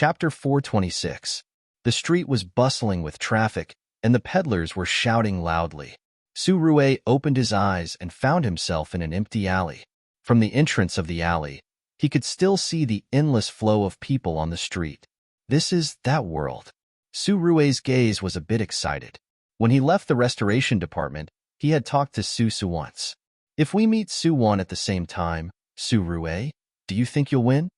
Chapter 426. The street was bustling with traffic, and the peddlers were shouting loudly. Su-Rue opened his eyes and found himself in an empty alley. From the entrance of the alley, he could still see the endless flow of people on the street. This is that world. Su-Rue's gaze was a bit excited. When he left the restoration department, he had talked to Su-Su once. If we meet Su-Wan at the same time, Su-Rue, do you think you'll win?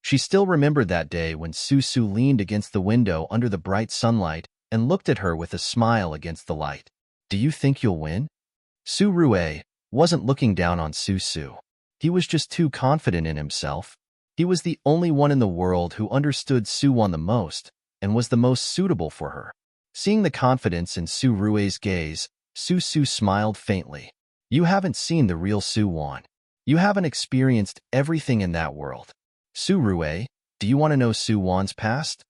She still remembered that day when Su-Su leaned against the window under the bright sunlight and looked at her with a smile against the light. Do you think you'll win? Su-Rue wasn't looking down on Su-Su. He was just too confident in himself. He was the only one in the world who understood Su-Wan the most and was the most suitable for her. Seeing the confidence in Su-Rue's gaze, Su-Su smiled faintly. You haven't seen the real Su-Wan. You haven't experienced everything in that world. Su-Rue, do you want to know Su-Wan's past?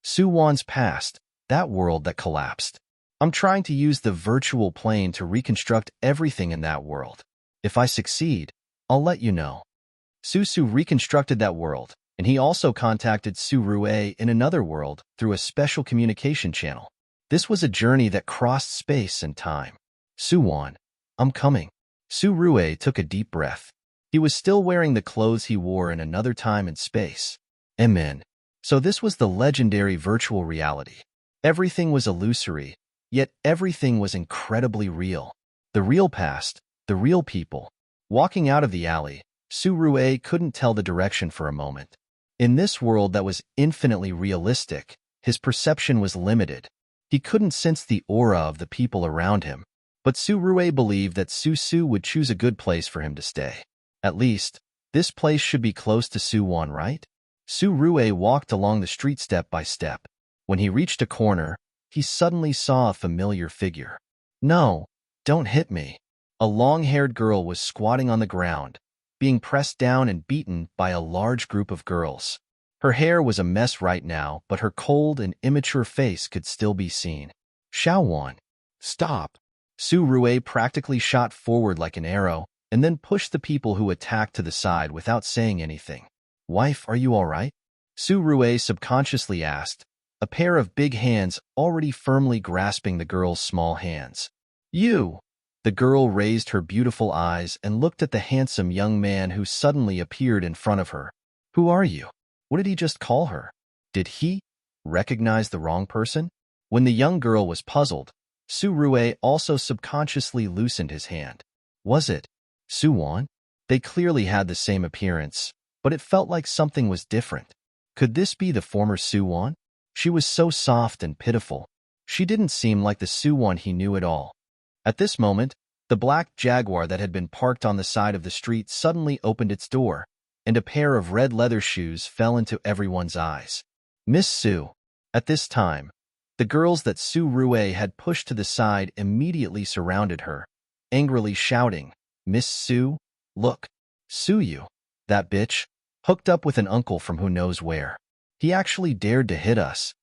Su-Wan's past, that world that collapsed. I'm trying to use the virtual plane to reconstruct everything in that world. If I succeed, I'll let you know. Su-Su reconstructed that world, and he also contacted Su-Rue in another world through a special communication channel. This was a journey that crossed space and time. Su-Wan, I'm coming. Su-Rue took a deep breath. He was still wearing the clothes he wore in another time and space. Amen. So this was the legendary virtual reality. Everything was illusory, yet everything was incredibly real. The real past, the real people. Walking out of the alley, Su-Rue couldn't tell the direction for a moment. In this world that was infinitely realistic, his perception was limited. He couldn't sense the aura of the people around him. But Su-Rue believed that Su-Su would choose a good place for him to stay. At least, this place should be close to Su-Wan, right? Su-Rue walked along the street step by step. When he reached a corner, he suddenly saw a familiar figure. No, don't hit me. A long-haired girl was squatting on the ground, being pressed down and beaten by a large group of girls. Her hair was a mess right now, but her cold and immature face could still be seen. Xiaowan, stop. Su-Rue practically shot forward like an arrow, and then pushed the people who attacked to the side without saying anything. Wife, are you all right? Su-Rue subconsciously asked, a pair of big hands already firmly grasping the girl's small hands. You! The girl raised her beautiful eyes and looked at the handsome young man who suddenly appeared in front of her. Who are you? What did he just call her? Did he recognize the wrong person? When the young girl was puzzled, Su-Rue also subconsciously loosened his hand. Was it Su-Wan? They clearly had the same appearance, but it felt like something was different. Could this be the former Su-Wan? She was so soft and pitiful. She didn't seem like the Su-Wan he knew at all. At this moment, the black Jaguar that had been parked on the side of the street suddenly opened its door, and a pair of red leather shoes fell into everyone's eyes. Miss Su. At this time, the girls that Su-Rue had pushed to the side immediately surrounded her, angrily shouting, Miss Su, look, Su-Yu, that bitch, hooked up with an uncle from who knows where. He actually dared to hit us.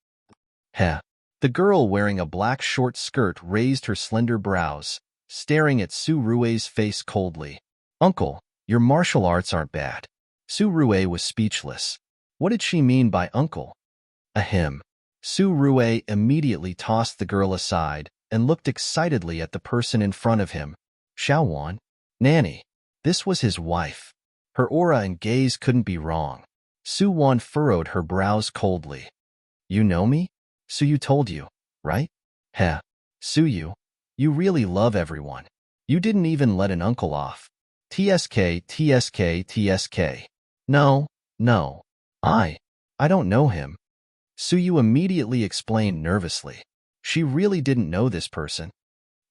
Heh. The girl wearing a black short skirt raised her slender brows, staring at Su-Rue's face coldly. Uncle, your martial arts aren't bad. Su-Rue was speechless. What did she mean by uncle? Ahem. Su-Rue immediately tossed the girl aside and looked excitedly at the person in front of him. Xiaowan? Nanny. This was his wife. Her aura and gaze couldn't be wrong. Su-Wan furrowed her brows coldly. You know me? Su-Yu told you, right? Heh. Su-Yu, you really love everyone. You didn't even let an uncle off. TSK, TSK, TSK. No. I don't know him. Su-Yu immediately explained nervously. She really didn't know this person.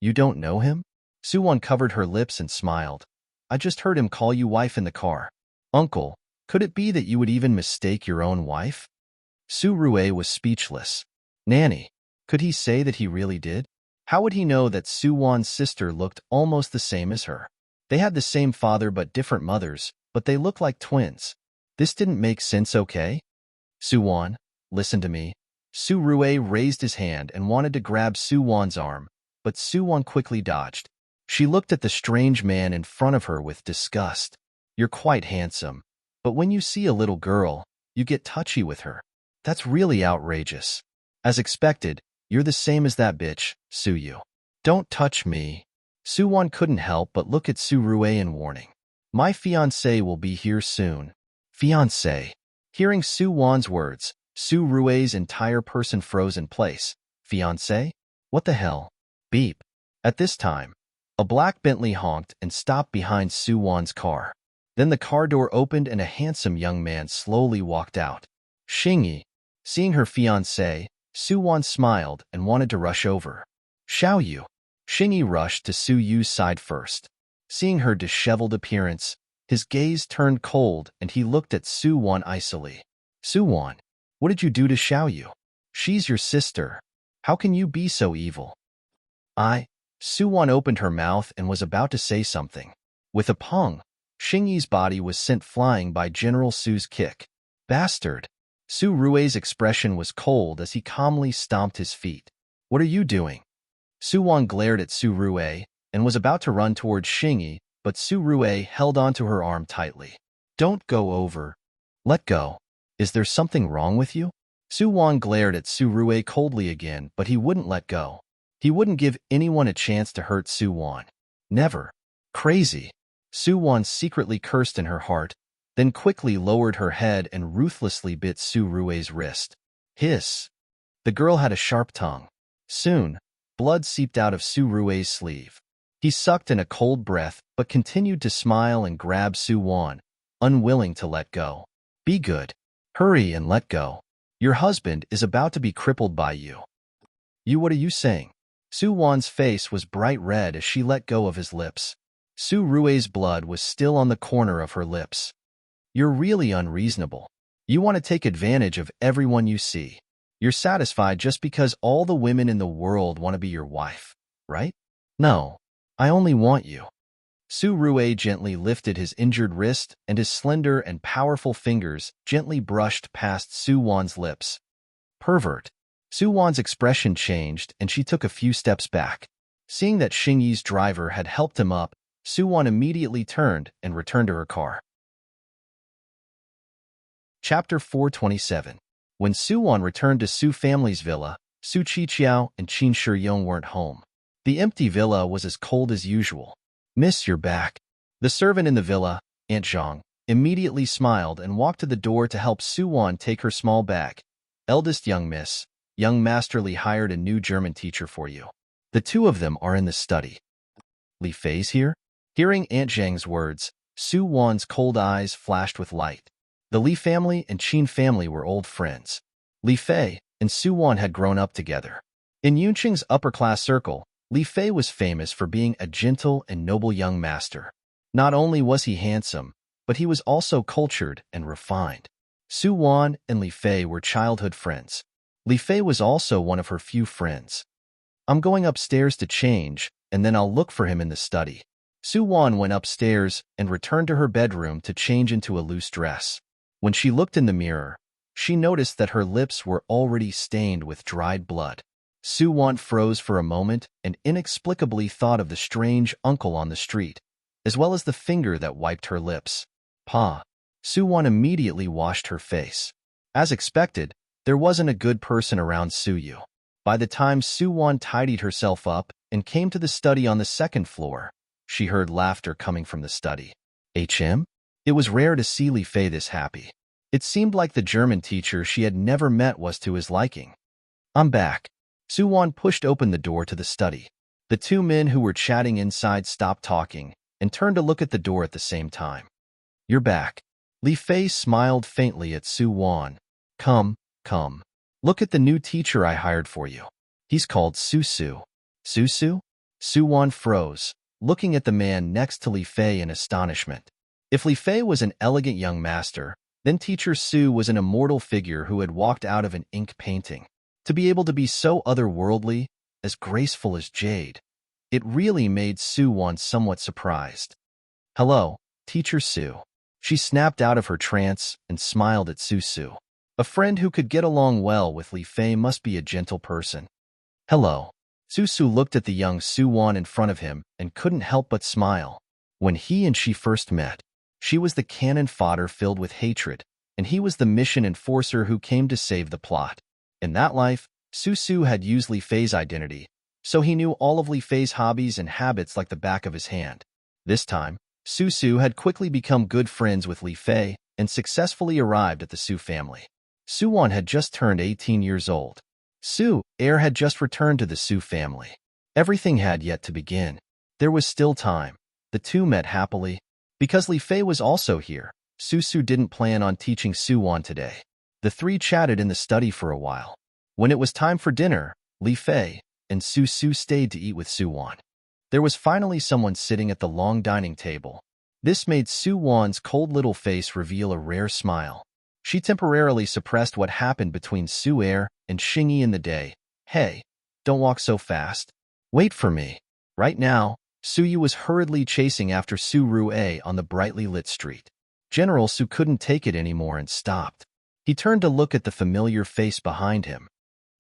You don't know him? Su-Wan covered her lips and smiled. I just heard him call you wife in the car. Uncle, could it be that you would even mistake your own wife? Su-Rue was speechless. Nanny, could he say that he really did? How would he know that Su-Wan's sister looked almost the same as her? They had the same father but different mothers, but they looked like twins. This didn't make sense, okay? Su-Wan, listen to me. Su-Rue raised his hand and wanted to grab Su-Wan's arm, but Su-Wan quickly dodged. She looked at the strange man in front of her with disgust. You're quite handsome, but when you see a little girl, you get touchy with her. That's really outrageous. As expected, you're the same as that bitch, Suyu. Don't touch me. Suwon couldn't help but look at Su Rue in warning. My fiancé will be here soon. Fiancé. Hearing Suwon's words, Su Rue's entire person froze in place. Fiancé? What the hell? Beep. At this time, a black Bentley honked and stopped behind Suwon's car. Then the car door opened and a handsome young man slowly walked out. Xingyi. Seeing her fiancé, Suwon smiled and wanted to rush over. Xiaoyu. Xingyi rushed to Su Yu's side first. Seeing her disheveled appearance, his gaze turned cold and he looked at Suwon icily. Suwon, what did you do to Xiaoyu? She's your sister. How can you be so evil? Suwon opened her mouth and was about to say something. With a pong, Xingyi's body was sent flying by General Su's kick. Bastard. Su Rue's expression was cold as he calmly stomped his feet. What are you doing? Suwon glared at Su Rue and was about to run towards Xingyi, but Su Rue held onto her arm tightly. Don't go over. Let go. Is there something wrong with you? Suwon glared at Su Rue coldly again, but he wouldn't let go. He wouldn't give anyone a chance to hurt Suwon. Never. Crazy. Suwon secretly cursed in her heart, then quickly lowered her head and ruthlessly bit Su Rue's wrist. Hiss. The girl had a sharp tongue. Soon, blood seeped out of Su Rue's sleeve. He sucked in a cold breath, but continued to smile and grab Suwon, unwilling to let go. Be good. Hurry and let go. Your husband is about to be crippled by you. What are you saying? Suwon's face was bright red as she let go of his lips. Su Rue's blood was still on the corner of her lips. You're really unreasonable. You want to take advantage of everyone you see. You're satisfied just because all the women in the world want to be your wife, right? No, I only want you. Su Rue gently lifted his injured wrist and his slender and powerful fingers gently brushed past Suwon's lips. Pervert. Suwon's expression changed and she took a few steps back. Seeing that Xingyi's driver had helped him up, Suwon immediately turned and returned to her car. Chapter 427. When Suwon returned to Su family's villa, Su Qiqiao and Qin Shiyong weren't home. The empty villa was as cold as usual. Miss, you're back. The servant in the villa, Aunt Zhang, immediately smiled and walked to the door to help Suwon take her small bag. Eldest young miss, young Master Li hired a new German teacher for you. The two of them are in the study. Li Fei's here? Hearing Aunt Zhang's words, Suwon's cold eyes flashed with light. The Li family and Qin family were old friends. Li Fei and Suwon had grown up together. In Yunqing's upper-class circle, Li Fei was famous for being a gentle and noble young master. Not only was he handsome, but he was also cultured and refined. Suwon and Li Fei were childhood friends. Li Fei was also one of her few friends. I'm going upstairs to change, and then I'll look for him in the study. Suwon went upstairs and returned to her bedroom to change into a loose dress. When she looked in the mirror, she noticed that her lips were already stained with dried blood. Suwon froze for a moment and inexplicably thought of the strange uncle on the street, as well as the finger that wiped her lips. Pa. Suwon immediately washed her face. As expected, there wasn't a good person around Suyu. By the time Suwon tidied herself up and came to the study on the second floor, she heard laughter coming from the study. HM? It was rare to see Li Fei this happy. It seemed like the German teacher she had never met was to his liking. I'm back. Suwon pushed open the door to the study. The two men who were chatting inside stopped talking and turned to look at the door at the same time. You're back. Li Fei smiled faintly at Suwon. Come. Look at the new teacher I hired for you. He's called Susu. Susu? Suwon froze, looking at the man next to Li Fei in astonishment. If Li Fei was an elegant young master, then Teacher Su was an immortal figure who had walked out of an ink painting. To be able to be so otherworldly, as graceful as jade, it really made Suwon somewhat surprised. Hello, Teacher Su. She snapped out of her trance and smiled at Susu. A friend who could get along well with Li Fei must be a gentle person. Hello. Susu looked at the young Suwon in front of him and couldn't help but smile. When he and she first met, she was the cannon fodder filled with hatred, and he was the mission enforcer who came to save the plot. In that life, Su had used Li Fei's identity, so he knew all of Li Fei's hobbies and habits like the back of his hand. This time, Su had quickly become good friends with Li Fei and successfully arrived at the Su family. Su-won had just turned 18 years old. Su-er had just returned to the Su family. Everything had yet to begin. There was still time. The two met happily. Because Li Fei was also here, Su didn't plan on teaching Su-won today. The three chatted in the study for a while. When it was time for dinner, Li Fei and Su stayed to eat with Su-won. There was finally someone sitting at the long dining table. This made Su-won's cold little face reveal a rare smile. She temporarily suppressed what happened between Su-er and Xingyi in the day. Hey, don't walk so fast. Wait for me. Right now, Su was hurriedly chasing after Su Rue on the brightly lit street. General Su couldn't take it anymore and stopped. He turned to look at the familiar face behind him.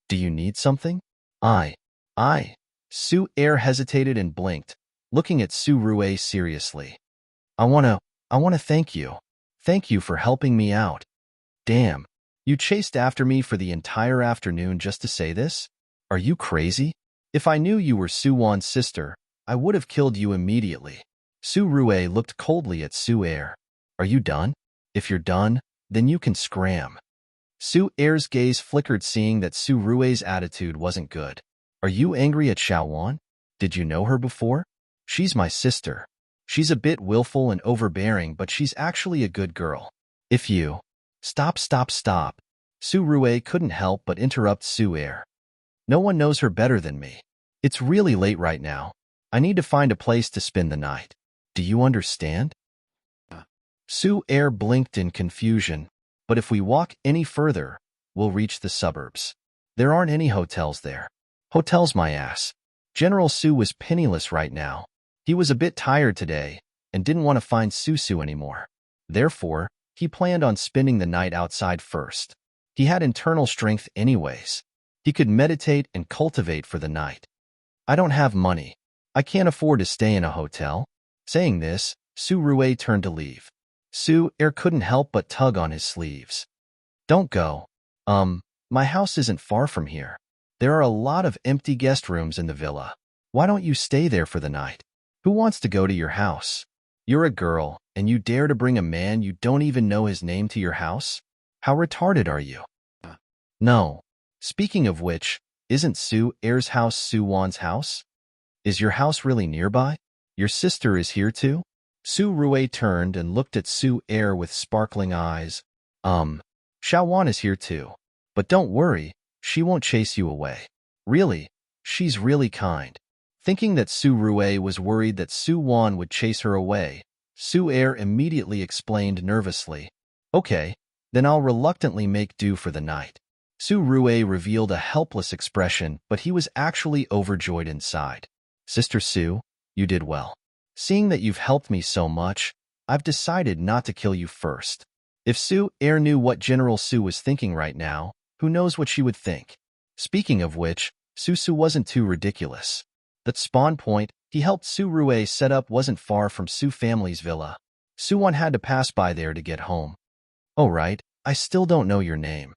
Do you need something? I. Su-er hesitated and blinked, looking at Su Rue seriously. I wanna thank you. Thank you for helping me out. Damn, you chased after me for the entire afternoon just to say this? Are you crazy? If I knew you were Su-won's sister, I would have killed you immediately. Su Rue looked coldly at Su-er. Are you done? If you're done, then you can scram. Su-er's gaze flickered, seeing that Su Rue's attitude wasn't good. Are you angry at Xiaowon? Did you know her before? She's my sister. She's a bit willful and overbearing, but she's actually a good girl. If you... Stop. Su Rue couldn't help but interrupt Su-er. No one knows her better than me. It's really late right now. I need to find a place to spend the night. Do you understand? Su-er blinked in confusion. But if we walk any further, we'll reach the suburbs. There aren't any hotels there. Hotels, my ass. General Su was penniless right now. He was a bit tired today and didn't want to find Su anymore. Therefore, he planned on spending the night outside first. He had internal strength anyways. He could meditate and cultivate for the night. I don't have money. I can't afford to stay in a hotel. Saying this, Su Rue turned to leave. Su-er couldn't help but tug on his sleeves. Don't go. My house isn't far from here. There are a lot of empty guest rooms in the villa. Why don't you stay there for the night? Who wants to go to your house? You're a girl, and you dare to bring a man you don't even know his name to your house? How retarded are you? No. Speaking of which, isn't Su-er's house Su-won's house? Is your house really nearby? Your sister is here too? Su Rue turned and looked at Su-er with sparkling eyes. Xiaowon is here too. But don't worry, she won't chase you away. Really, she's really kind. Thinking that Su Rue was worried that Su-won would chase her away, Su-er immediately explained nervously. Okay, then I'll reluctantly make do for the night. Su Rue revealed a helpless expression, but he was actually overjoyed inside. Sister Su, you did well. Seeing that you've helped me so much, I've decided not to kill you first. If Su-er knew what General Su was thinking right now, who knows what she would think. Speaking of which, Su wasn't too ridiculous. The spawn point he helped Su Rue set up wasn't far from Su family's villa. Su-won had to pass by there to get home. Oh right, I still don't know your name.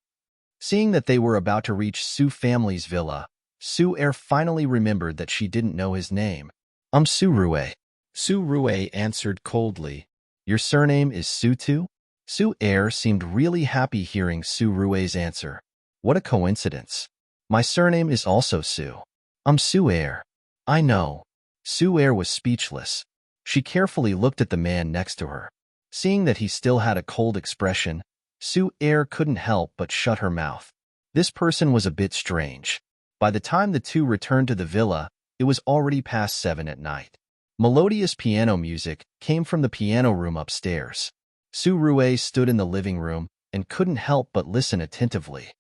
Seeing that they were about to reach Su family's villa, Su-er finally remembered that she didn't know his name. I'm Su Rue. Su Rue answered coldly. Your surname is Su too? Su-er seemed really happy hearing Su Rue's answer. What a coincidence. My surname is also Su. I'm Su-er. I know. Su-er was speechless. She carefully looked at the man next to her. Seeing that he still had a cold expression, Su-er couldn't help but shut her mouth. This person was a bit strange. By the time the two returned to the villa, it was already past 7 at night. Melodious piano music came from the piano room upstairs. Su Rue stood in the living room and couldn't help but listen attentively.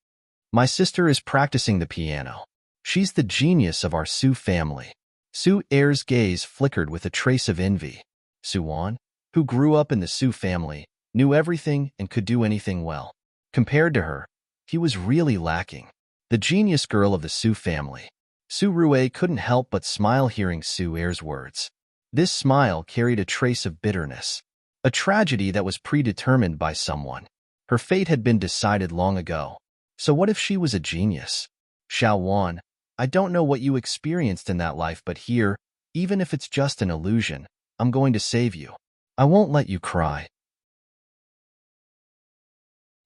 My sister is practicing the piano. She's the genius of our Su family. Su-er's gaze flickered with a trace of envy. Su-won, who grew up in the Su family, knew everything and could do anything well. Compared to her, he was really lacking. The genius girl of the Su family. Su Rue couldn't help but smile hearing Su-er's words. This smile carried a trace of bitterness. A tragedy that was predetermined by someone. Her fate had been decided long ago. So what if she was a genius? Xiao Wan, I don't know what you experienced in that life, but here, even if it's just an illusion, I'm going to save you. I won't let you cry.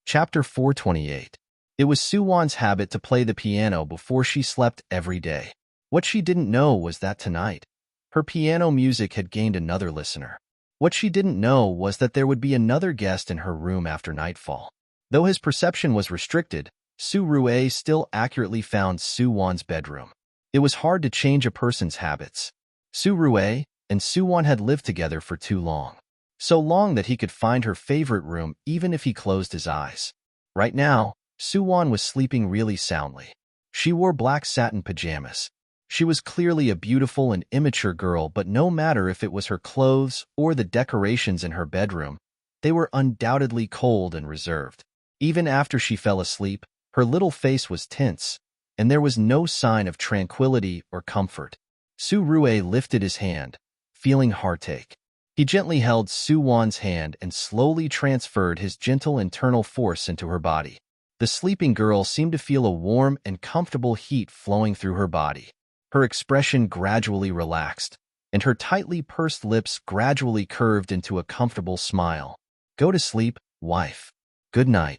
Chapter 428. It was Su Wan's habit to play the piano before she slept every day. What she didn't know was that tonight, her piano music had gained another listener. What she didn't know was that there would be another guest in her room after nightfall. Though his perception was restricted, Su Rue still accurately found Su Wan's bedroom. It was hard to change a person's habits. Su Rue and Su Wan had lived together for too long. So long that he could find her favorite room even if he closed his eyes. Right now, Su Wan was sleeping really soundly. She wore black satin pajamas. She was clearly a beautiful and immature girl, but no matter if it was her clothes or the decorations in her bedroom, they were undoubtedly cold and reserved. Even after she fell asleep, her little face was tense, and there was no sign of tranquility or comfort. Su Rue lifted his hand, feeling heartache. He gently held Su Wan's hand and slowly transferred his gentle internal force into her body. The sleeping girl seemed to feel a warm and comfortable heat flowing through her body. Her expression gradually relaxed, and her tightly pursed lips gradually curved into a comfortable smile. Go to sleep, wife. Good night.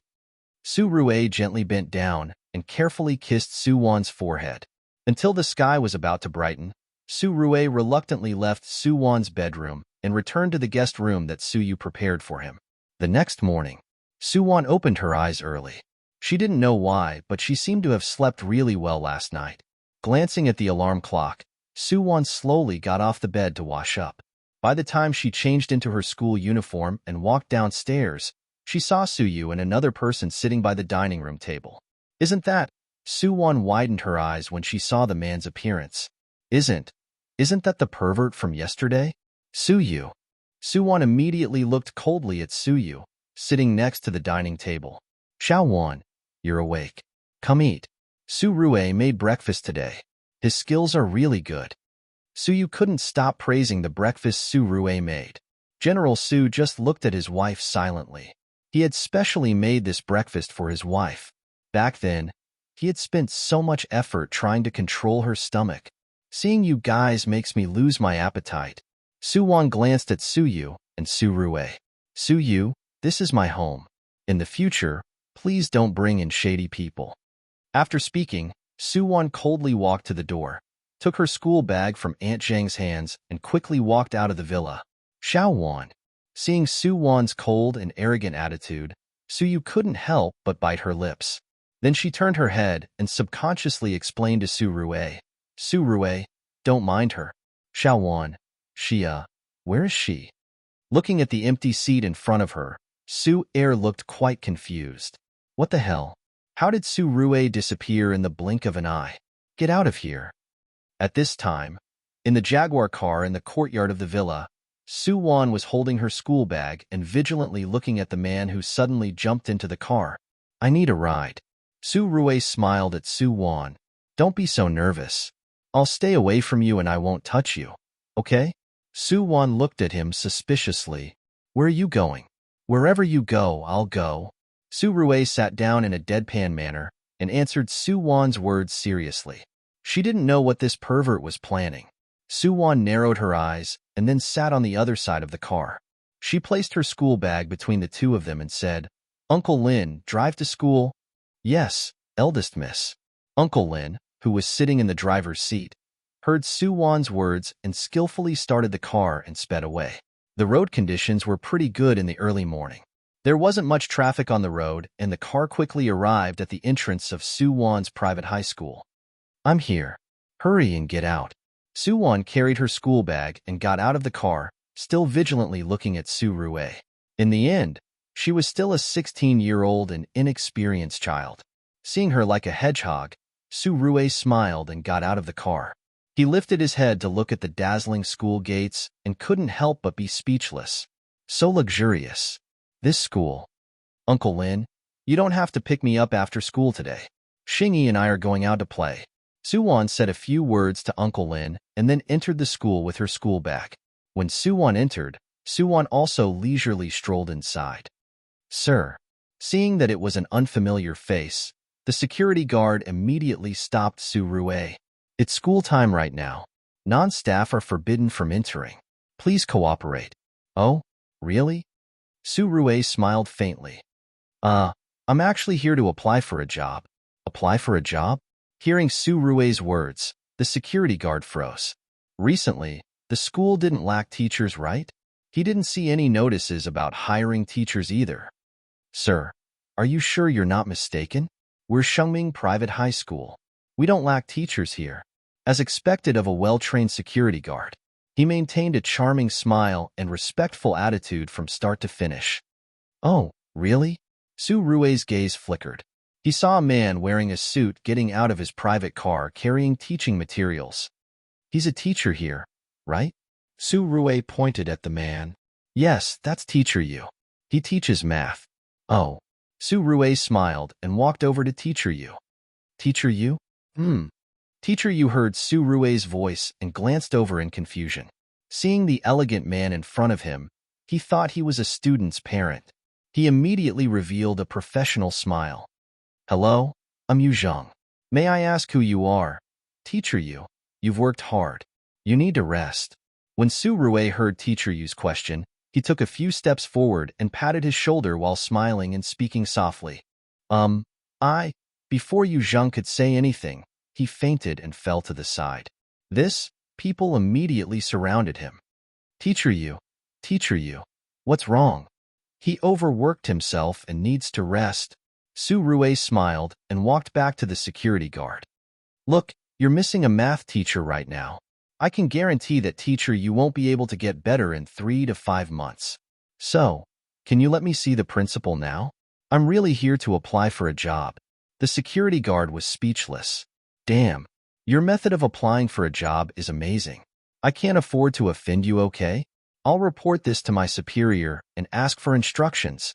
Su Rue gently bent down and carefully kissed Su Wan's forehead. Until the sky was about to brighten, Su Rue reluctantly left Su Wan's bedroom and returned to the guest room that Su Yu prepared for him. The next morning, Su Wan opened her eyes early. She didn't know why, but she seemed to have slept really well last night. Glancing at the alarm clock, Su Wan slowly got off the bed to wash up. By the time she changed into her school uniform and walked downstairs, she saw Su Yu and another person sitting by the dining room table. Isn't that? Su Wan widened her eyes when she saw the man's appearance. Isn't that the pervert from yesterday? Su Yu. Su Wan immediately looked coldly at Su Yu, sitting next to the dining table. Xiao Wan, you're awake. Come eat. Su Rue made breakfast today. His skills are really good. Su Yu couldn't stop praising the breakfast Su Rue made. General Su just looked at his wife silently. He had specially made this breakfast for his wife. Back then, he had spent so much effort trying to control her stomach. Seeing you guys makes me lose my appetite. Su Wan glanced at Su Yu and Su Rue. Su Yu, this is my home. In the future, please don't bring in shady people. After speaking, Su Wan coldly walked to the door, took her school bag from Aunt Zhang's hands, and quickly walked out of the villa. Xiao Wan. Seeing Su Wan's cold and arrogant attitude, Su Yu couldn't help but bite her lips. Then she turned her head and subconsciously explained to Su Rue. Su Rue, don't mind her. Xiao Wan. Where is she? Looking at the empty seat in front of her, Su Er looked quite confused. What the hell? How did Su Rue disappear in the blink of an eye? Get out of here. At this time, in the Jaguar car in the courtyard of the villa, Su Wan was holding her school bag and vigilantly looking at the man who suddenly jumped into the car. I need a ride. Su Rue smiled at Su Wan. Don't be so nervous. I'll stay away from you and I won't touch you. Okay? Su Wan looked at him suspiciously. Where are you going? Wherever you go, I'll go. Su Rue sat down in a deadpan manner and answered Su Wan's words seriously. She didn't know what this pervert was planning. Su Wan narrowed her eyes and then sat on the other side of the car. She placed her school bag between the two of them and said, Uncle Lin, drive to school? Yes, eldest miss. Uncle Lin, who was sitting in the driver's seat, heard Su Wan's words and skillfully started the car and sped away. The road conditions were pretty good in the early morning. There wasn't much traffic on the road, and the car quickly arrived at the entrance of Su Wan's private high school. I'm here. Hurry and get out. Su Wan carried her school bag and got out of the car, still vigilantly looking at Su Rue. In the end, she was still a 16-year-old and inexperienced child. Seeing her like a hedgehog, Su Rue smiled and got out of the car. He lifted his head to look at the dazzling school gates and couldn't help but be speechless. So luxurious. This school. Uncle Lin, you don't have to pick me up after school today. Xingyi and I are going out to play. Su Wan said a few words to Uncle Lin and then entered the school with her school bag. When Su Wan entered, Su Wan also leisurely strolled inside. Sir. Seeing that it was an unfamiliar face, the security guard immediately stopped Su Rue. It's school time right now. Non-staff are forbidden from entering. Please cooperate. Oh, really? Su Rue smiled faintly. I'm actually here to apply for a job. Apply for a job? Hearing Su Rue's words, the security guard froze. Recently, the school didn't lack teachers, right? He didn't see any notices about hiring teachers either. Sir, are you sure you're not mistaken? We're Shengming Private High School. We don't lack teachers here. As expected of a well-trained security guard, he maintained a charming smile and respectful attitude from start to finish. Oh, really? Su Rue's gaze flickered. He saw a man wearing a suit getting out of his private car carrying teaching materials. He's a teacher here, right? Su Rue pointed at the man. Yes, that's Teacher Yu. He teaches math. Oh. Su Rue smiled and walked over to Teacher Yu. Teacher Yu? Teacher Yu heard Su Rue's voice and glanced over in confusion. Seeing the elegant man in front of him, he thought he was a student's parent. He immediately revealed a professional smile. Hello, I'm Yu Zhang. May I ask who you are? Teacher Yu, you've worked hard. You need to rest. When Su Rue heard Teacher Yu's question, he took a few steps forward and patted his shoulder while smiling and speaking softly. Before Yu Zhang could say anything, he fainted and fell to the side. People immediately surrounded him. Teacher Yu, what's wrong? He overworked himself and needs to rest. Su Rue smiled and walked back to the security guard. Look, you're missing a math teacher right now. I can guarantee that Teacher Yu won't be able to get better in 3 to 5 months. So, can you let me see the principal now? I'm really here to apply for a job. The security guard was speechless. Damn, your method of applying for a job is amazing. I can't afford to offend you, okay? I'll report this to my superior and ask for instructions.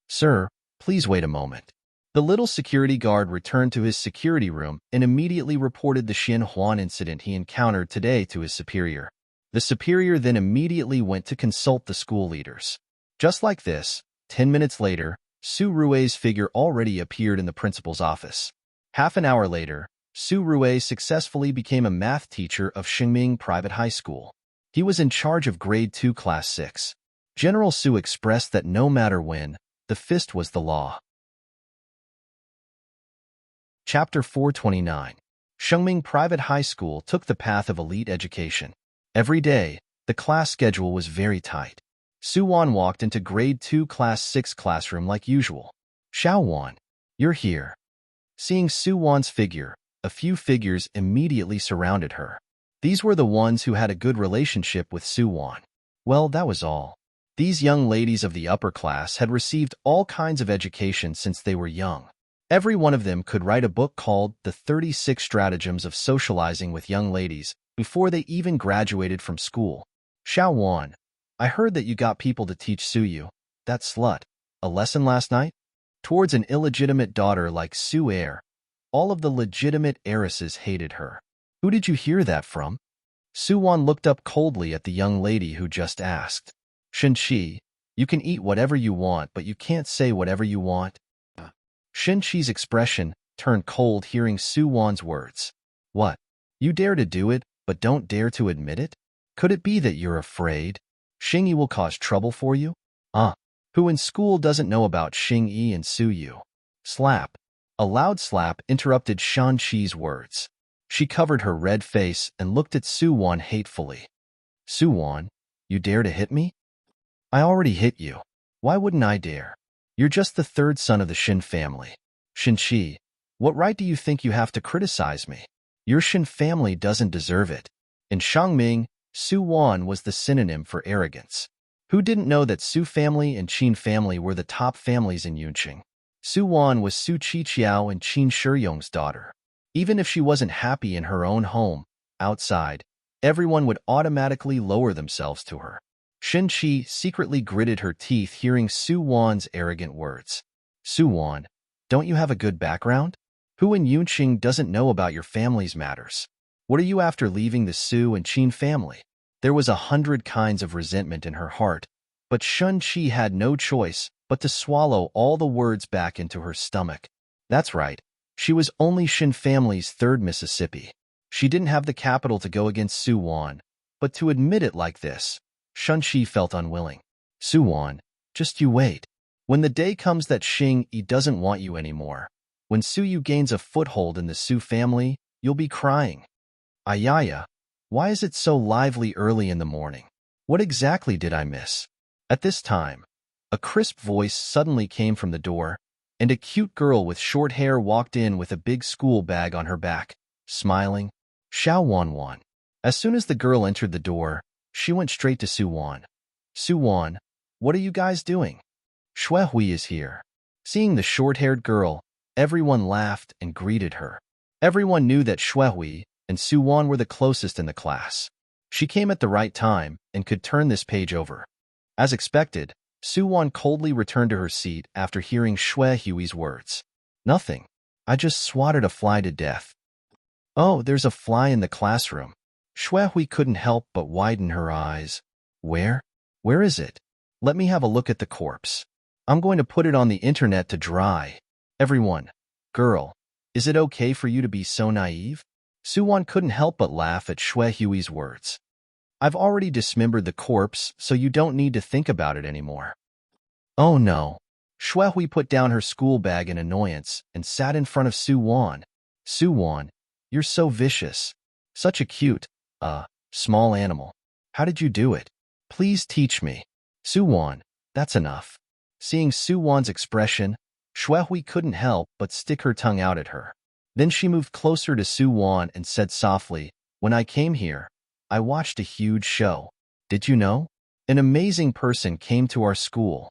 Sir, please wait a moment. The little security guard returned to his security room and immediately reported the Xin Huan incident he encountered today to his superior. The superior then immediately went to consult the school leaders. Just like this, 10 minutes later, Su Rue's figure already appeared in the principal's office. Half an hour later, Su Rue successfully became a math teacher of Shengming Private High School. He was in charge of Grade 2 Class 6. General Su expressed that no matter when, the fist was the law. Chapter 429. Shengming Private High School took the path of elite education. Every day, the class schedule was very tight. Su Wan walked into Grade 2 Class 6 classroom like usual. Xiao Wan, you're here. Seeing Su Wan's figure, a few figures immediately surrounded her. These were the ones who had a good relationship with Su Wan. Well, that was all. These young ladies of the upper class had received all kinds of education since they were young. Every one of them could write a book called The 36 Stratagems of Socializing with Young Ladies before they even graduated from school. Xiao Wan, I heard that you got people to teach Su Yu, that slut, a lesson last night? Towards an illegitimate daughter like Su Heir, all of the legitimate heiresses hated her. Who did you hear that from? Su Wan looked up coldly at the young lady who just asked. Shin-Chi, you can eat whatever you want, but you can't say whatever you want. Shin-Chi's expression turned cold hearing Su Wan's words. What? You dare to do it, but don't dare to admit it? Could it be that you're afraid? Xing-Yi will cause trouble for you? Who in school doesn't know about Xing-Yi and Su Yu? Slap. A loud slap interrupted Shan-Chi's words. She covered her red face and looked at Su Wan hatefully. Su Wan, you dare to hit me? I already hit you. Why wouldn't I dare? You're just the third son of the Shin family. Shin-Chi, what right do you think you have to criticize me? Your Shin family doesn't deserve it. In Shangming, Su Wan was the synonym for arrogance. Who didn't know that Su family and Qin family were the top families in Yunqing? Su Wan was Su Qiqiao and Qin Shiyong's daughter. Even if she wasn't happy in her own home, outside, everyone would automatically lower themselves to her. Shin-Chi secretly gritted her teeth hearing Su Wan's arrogant words. Su Wan, don't you have a good background? Who in Yunqing doesn't know about your family's matters? What are you after leaving the Su and Qin family? There was 100 kinds of resentment in her heart, but Shun-Chi had no choice but to swallow all the words back into her stomach. That's right. She was only Shin family's third Mississippi. She didn't have the capital to go against Su Wan, but to admit it like this, Shunshi felt unwilling. Su Wan, just you wait. When the day comes that Xing Yi doesn't want you anymore, when Su Yu gains a foothold in the Su family, you'll be crying. Ayaya, why is it so lively early in the morning? What exactly did I miss? At this time, a crisp voice suddenly came from the door, and a cute girl with short hair walked in with a big school bag on her back, smiling. Xiao Wanwan. As soon as the girl entered the door, she went straight to Su Wan. Su Wan, what are you guys doing? Xue Hui is here. Seeing the short-haired girl, everyone laughed and greeted her. Everyone knew that Xue Hui and Su Wan were the closest in the class. She came at the right time and could turn this page over. As expected, Su Wan coldly returned to her seat after hearing Xue Hui's words. Nothing. I just swatted a fly to death. Oh, there's a fly in the classroom. Xue Hui couldn't help but widen her eyes. Where? Where is it? Let me have a look at the corpse. I'm going to put it on the internet to dry. Everyone. Girl, is it okay for you to be so naive? Su Wan couldn't help but laugh at Xue Hui's words. I've already dismembered the corpse, so you don't need to think about it anymore. Oh no. Xue Hui put down her school bag in annoyance and sat in front of Su Wan. Su Wan, you're so vicious. Such a cute, small animal. How did you do it? Please teach me. Su Wan, that's enough. Seeing Su Wan's expression, Xue Hui couldn't help but stick her tongue out at her. Then she moved closer to Su Wan and said softly, when I came here, I watched a huge show. Did you know? An amazing person came to our school.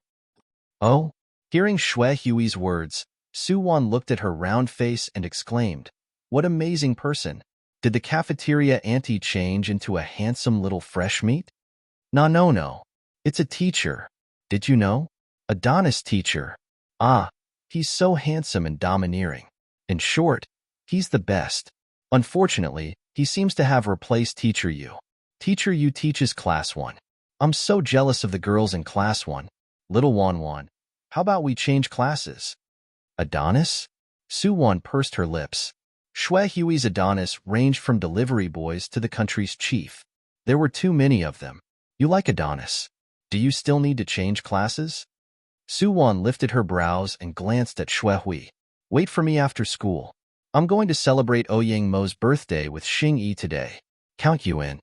Oh? Hearing Xue Hui's words, Su Wan looked at her round face and exclaimed, what amazing person. Did the cafeteria auntie change into a handsome little fresh meat? No. It's a teacher. Did you know? Adonis teacher. Ah, he's so handsome and domineering. In short, he's the best. Unfortunately, he seems to have replaced Teacher Yu. Teacher Yu teaches Class 1. I'm so jealous of the girls in Class 1. Little Wan, how about we change classes? Adonis? Su Wan pursed her lips. Xue Hui's Adonis ranged from delivery boys to the country's chief. There were too many of them. You like Adonis. Do you still need to change classes? Su Wan lifted her brows and glanced at Xue Hui. Wait for me after school. I'm going to celebrate Ouyang Mo's birthday with Xing Yi today. Count you in.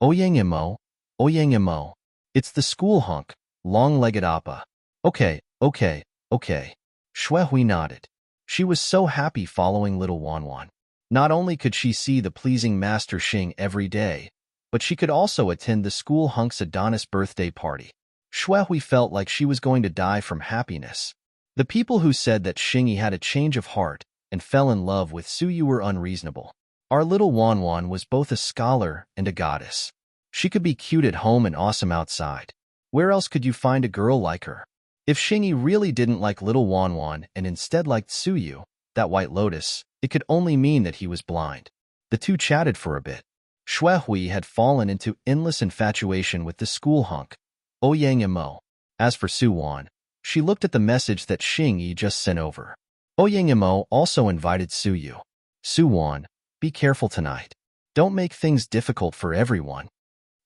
Ouyang Mo. It's the school hunk, long-legged appa. Okay. Xue Hui nodded. She was so happy following little Wanwan. Not only could she see the pleasing Master Xing every day, but she could also attend the school hunk's Adonis birthday party. Xue Hui felt like she was going to die from happiness. The people who said that Xing Yi had a change of heart and fell in love with Su Yu were unreasonable. Our little Wanwan was both a scholar and a goddess. She could be cute at home and awesome outside. Where else could you find a girl like her? If Xing Yi really didn't like little Wanwan and instead liked Su Yu, that white lotus, it could only mean that he was blind. The two chatted for a bit. Xue Hui had fallen into endless infatuation with the school hunk, Ouyang Mo. As for Su Wan, she looked at the message that Xing Yi just sent over. Ouyang Mo also invited Su Yu. Su Wan, be careful tonight. Don't make things difficult for everyone.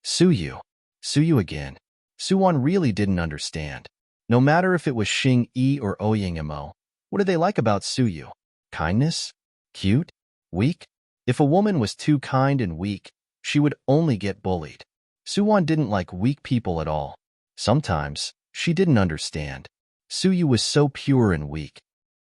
Su Yu again. Su Wan really didn't understand. No matter if it was Xing Yi or Ouyang Mo, what did they like about Su Yu? Kindness? Cute? Weak? If a woman was too kind and weak, she would only get bullied. Su Wan didn't like weak people at all. Sometimes, she didn't understand. Su Yu was so pure and weak.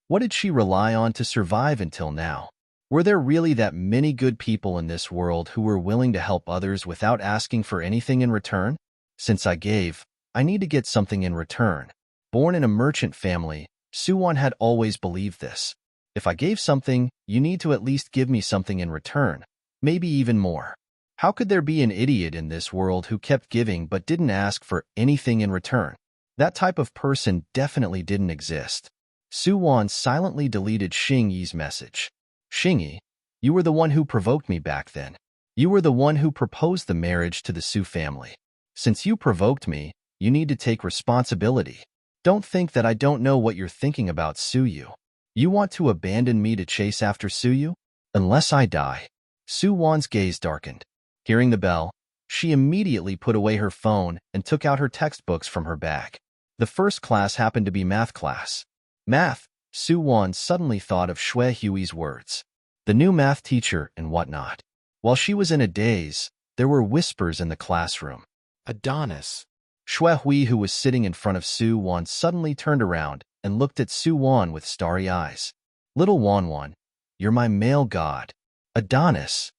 What did she rely on to survive until now? Were there really that many good people in this world who were willing to help others without asking for anything in return? Since I gave, I need to get something in return. Born in a merchant family, Su Wan had always believed this. If I gave something, you need to at least give me something in return, maybe even more. How could there be an idiot in this world who kept giving but didn't ask for anything in return? That type of person definitely didn't exist. Su Wan silently deleted Xing Yi's message. Xing Yi, you were the one who provoked me back then. You were the one who proposed the marriage to the Su family. Since you provoked me, you need to take responsibility. Don't think that I don't know what you're thinking about Suyu. You want to abandon me to chase after Suyu? Unless I die. Su Wan's gaze darkened. Hearing the bell, she immediately put away her phone and took out her textbooks from her bag. The first class happened to be math class. Math, Su Wan suddenly thought of Xue Hui's words. The new math teacher and whatnot. While she was in a daze, there were whispers in the classroom. Adonis. Xue Hui, who was sitting in front of Su Wan, suddenly turned around and looked at Su Wan with starry eyes. Little Wan, you're my male god. Adonis.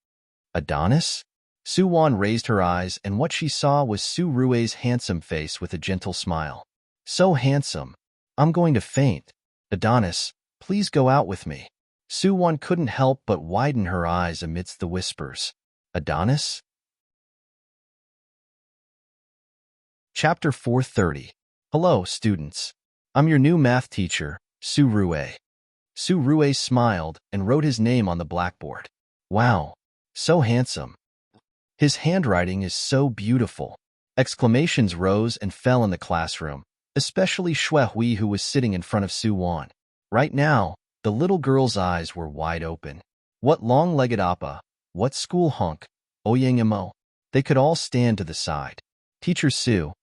Adonis? Su Wan raised her eyes, and what she saw was Su Rue's handsome face with a gentle smile. So handsome. I'm going to faint. Adonis, please go out with me. Su Wan couldn't help but widen her eyes amidst the whispers. Adonis? Chapter 430. Hello, students. I'm your new math teacher, Su Rue. Su Rue smiled and wrote his name on the blackboard. Wow, so handsome. His handwriting is so beautiful. Exclamations rose and fell in the classroom, especially Xue Hui, who was sitting in front of Su Wan. Right now, the little girl's eyes were wide open. What long-legged appa, what school hunk, Oyangimo. They could all stand to the side. Teacher Su,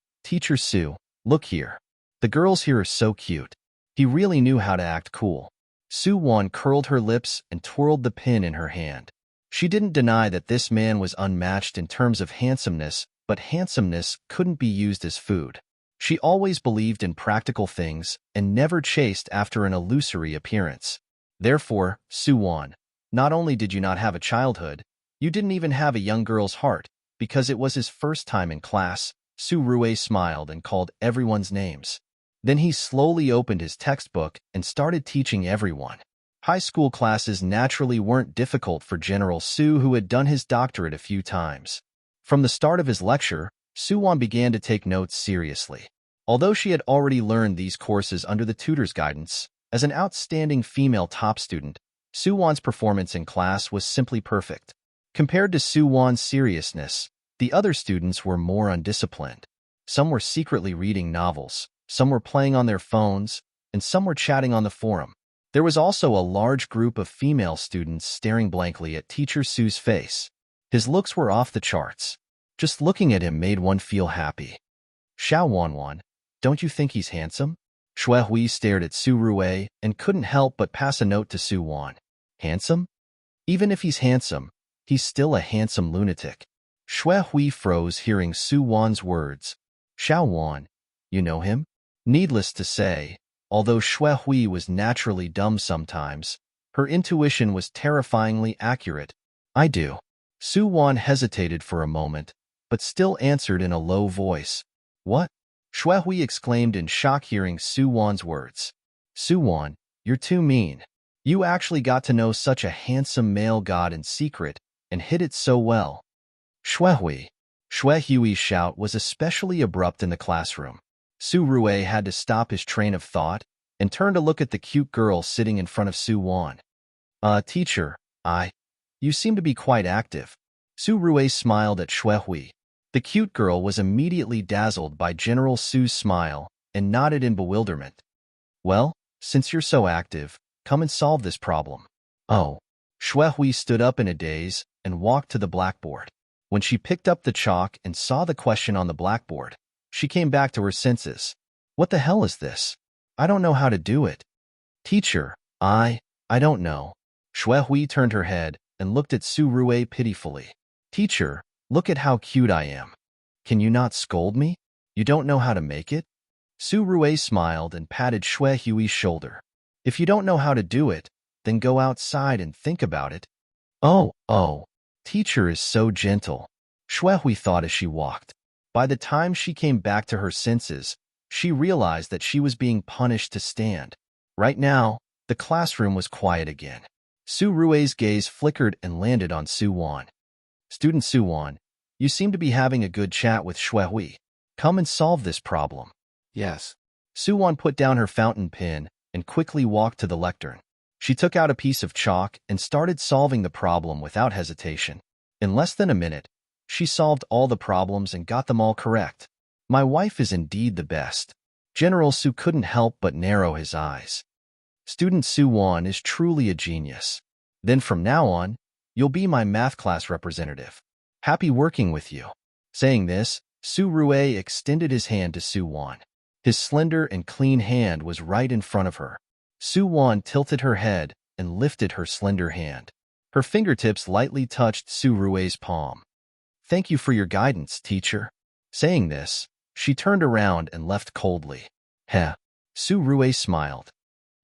look here. The girls here are so cute. He really knew how to act cool. Su Wan curled her lips and twirled the pin in her hand. She didn't deny that this man was unmatched in terms of handsomeness, but handsomeness couldn't be used as food. She always believed in practical things and never chased after an illusory appearance. Therefore, Su Wan, not only did you not have a childhood, you didn't even have a young girl's heart. Because it was his first time in class, Su Rue smiled and called everyone's names. Then he slowly opened his textbook and started teaching everyone. High school classes naturally weren't difficult for General Su, who had done his doctorate a few times. From the start of his lecture, Su Wan began to take notes seriously. Although she had already learned these courses under the tutor's guidance, as an outstanding female top student, Su Wan's performance in class was simply perfect. Compared to Su Wan's seriousness, the other students were more undisciplined. Some were secretly reading novels, some were playing on their phones, and some were chatting on the forum. There was also a large group of female students staring blankly at Teacher Su's face. His looks were off the charts. Just looking at him made one feel happy. Xiao Wanwan, don't you think he's handsome? Xue Hui stared at Su Rue and couldn't help but pass a note to Su Wan. Handsome? Even if he's handsome, he's still a handsome lunatic. Xue Hui froze hearing Su Wan's words. Xiao Wan, you know him? Needless to say, although Xue Hui was naturally dumb sometimes, her intuition was terrifyingly accurate. I do. Su Wan hesitated for a moment, but still answered in a low voice. What? Xue Hui exclaimed in shock hearing Su Wan's words. Su Wan, you're too mean. You actually got to know such a handsome male god in secret and hid it so well. Xue Hui. Xue Hui's shout was especially abrupt in the classroom. Su Rue had to stop his train of thought and turn to look at the cute girl sitting in front of Su Wan. Teacher, you seem to be quite active. Su Rue smiled at Xue Hui. The cute girl was immediately dazzled by General Su's smile and nodded in bewilderment. Well, since you're so active, come and solve this problem. Oh. Xue Hui stood up in a daze and walked to the blackboard. When she picked up the chalk and saw the question on the blackboard, she came back to her senses. What the hell is this? I don't know how to do it. Teacher, I don't know. Xue Hui turned her head and looked at Su Rue pitifully. Teacher, look at how cute I am. Can you not scold me? You don't know how to make it? Su Rue smiled and patted Xue Hui's shoulder. If you don't know how to do it, then go outside and think about it. Oh, teacher is so gentle, Xue Hui thought as she walked. By the time she came back to her senses, she realized that she was being punished to stand. Right now, the classroom was quiet again. Su Rue's gaze flickered and landed on Su Wan. Student Su Wan, you seem to be having a good chat with Xue Hui. Come and solve this problem. Yes. Su Wan put down her fountain pen and quickly walked to the lectern. She took out a piece of chalk and started solving the problem without hesitation. In less than a minute, she solved all the problems and got them all correct. My wife is indeed the best. General Su couldn't help but narrow his eyes. Student Su Wan is truly a genius. Then from now on, you'll be my math class representative. Happy working with you. Saying this, Su Rue extended his hand to Su Wan. His slender and clean hand was right in front of her. Su Wan tilted her head and lifted her slender hand. Her fingertips lightly touched Su Rue's palm. Thank you for your guidance, teacher. Saying this, she turned around and left coldly. Heh. Su Rue smiled.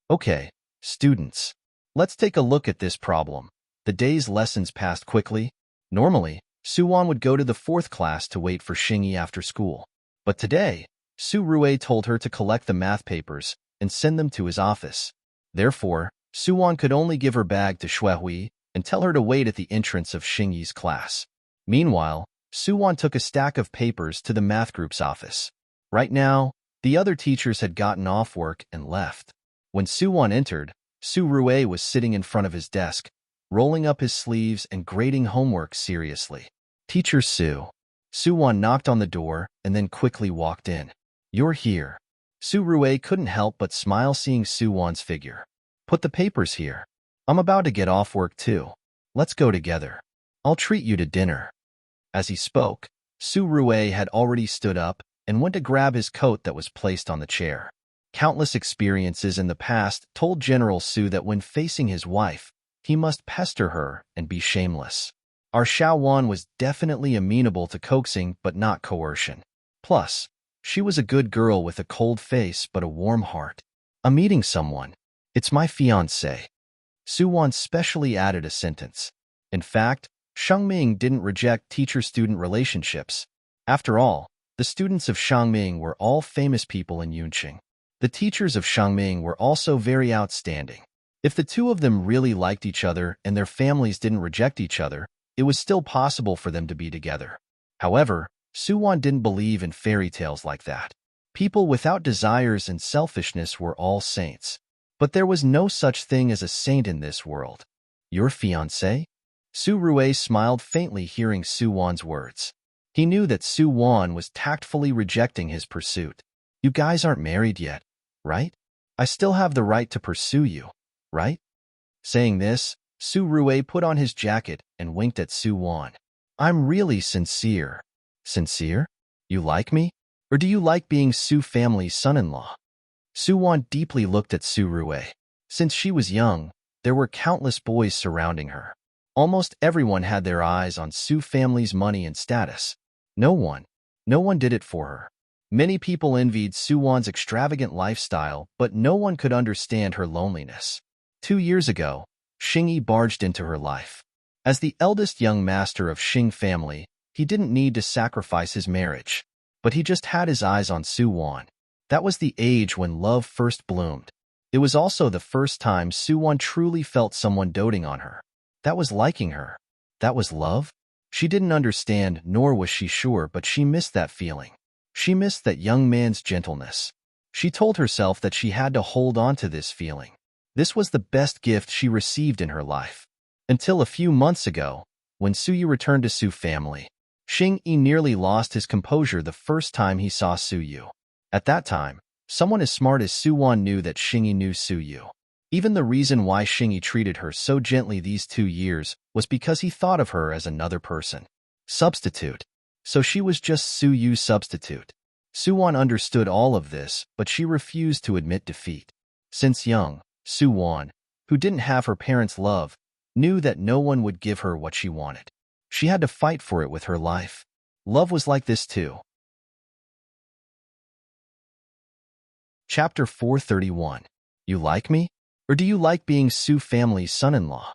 Okay, students. Let's take a look at this problem. The day's lessons passed quickly. Normally, Su Wan would go to the 4th class to wait for Xingyi after school. But today, Su Rue told her to collect the math papers and send them to his office. Therefore, Su Wan could only give her bag to Xuehui and tell her to wait at the entrance of Xingyi's class. Meanwhile, Su Wan took a stack of papers to the math group's office. Right now, the other teachers had gotten off work and left. When Su Wan entered, Su Rue was sitting in front of his desk, rolling up his sleeves and grading homework seriously. Teacher Su. Su Wan knocked on the door and then quickly walked in. You're here. Su Rue couldn't help but smile seeing Su Wan's figure. Put the papers here. I'm about to get off work too. Let's go together. I'll treat you to dinner. As he spoke, Su Rue had already stood up and went to grab his coat that was placed on the chair. Countless experiences in the past told General Su that when facing his wife, he must pester her and be shameless. Our Xiao Wan was definitely amenable to coaxing but not coercion. Plus, she was a good girl with a cold face but a warm heart. I'm meeting someone. It's my fiancé. Su Wan specially added a sentence. In fact, Shangming didn't reject teacher-student relationships. After all, the students of Shangming were all famous people in Yunqing. The teachers of Shangming were also very outstanding. If the two of them really liked each other and their families didn't reject each other, it was still possible for them to be together. However, Su Wan didn't believe in fairy tales like that. People without desires and selfishness were all saints. But there was no such thing as a saint in this world. Your fiancé? Su Rue smiled faintly hearing Su Wan's words. He knew that Su Wan was tactfully rejecting his pursuit. You guys aren't married yet, right? I still have the right to pursue you, right? Saying this, Su Rue put on his jacket and winked at Su Wan. I'm really sincere. Sincere? You like me? Or do you like being Su family's son-in-law? Su Wan deeply looked at Su Rue. Since she was young, there were countless boys surrounding her. Almost everyone had their eyes on Su family's money and status. No one did it for her. Many people envied Su Wan's extravagant lifestyle, but no one could understand her loneliness. 2 years ago, Xingyi barged into her life. As the eldest young master of Xing family, he didn't need to sacrifice his marriage. But he just had his eyes on Su Wan. That was the age when love first bloomed. It was also the first time Su Wan truly felt someone doting on her. That was liking her. That was love? She didn't understand, nor was she sure, but she missed that feeling. She missed that young man's gentleness. She told herself that she had to hold on to this feeling. This was the best gift she received in her life. Until a few months ago, when Su Yu returned to Su family, Xingyi nearly lost his composure the first time he saw Su Yu. At that time, someone as smart as Su Wan knew that Xingyi knew Su Yu. Even the reason why Xingyi treated her so gently these 2 years was because he thought of her as another person. Substitute. So she was just Su Yu's substitute. Su Wan understood all of this, but she refused to admit defeat. Since young, Su Wan, who didn't have her parents' love, knew that no one would give her what she wanted. She had to fight for it with her life. Love was like this too. Chapter 431. You like me? Or do you like being Su family's son-in-law?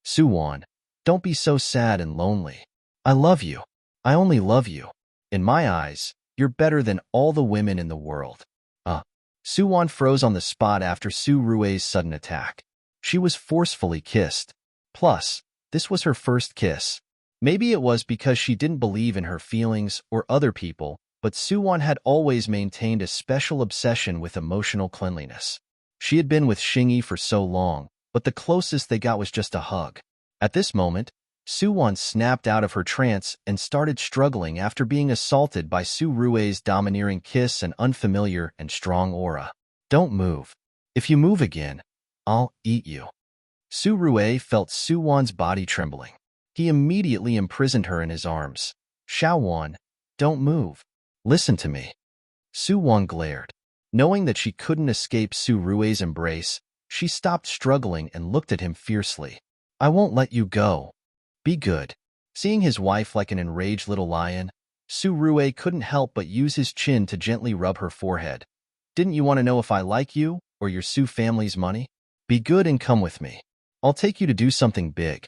Su Wan, don't be so sad and lonely. I love you. I only love you. In my eyes, you're better than all the women in the world. Su Wan froze on the spot after Su Rue's sudden attack. She was forcefully kissed. Plus, this was her first kiss. Maybe it was because she didn't believe in her feelings or other people, but Su Wan had always maintained a special obsession with emotional cleanliness. She had been with Xingyi for so long, but the closest they got was just a hug. At this moment, Su Wan snapped out of her trance and started struggling after being assaulted by Su Rui's domineering kiss and unfamiliar and strong aura. Don't move. If you move again, I'll eat you. Su Rui felt Su Wan's body trembling. He immediately imprisoned her in his arms. Xiao Wan, don't move. Listen to me. Su Wan glared. Knowing that she couldn't escape Su Rui's embrace, she stopped struggling and looked at him fiercely. I won't let you go. Be good. Seeing his wife like an enraged little lion, Su Rui couldn't help but use his chin to gently rub her forehead. Didn't you want to know if I like you or your Su family's money? Be good and come with me. I'll take you to do something big.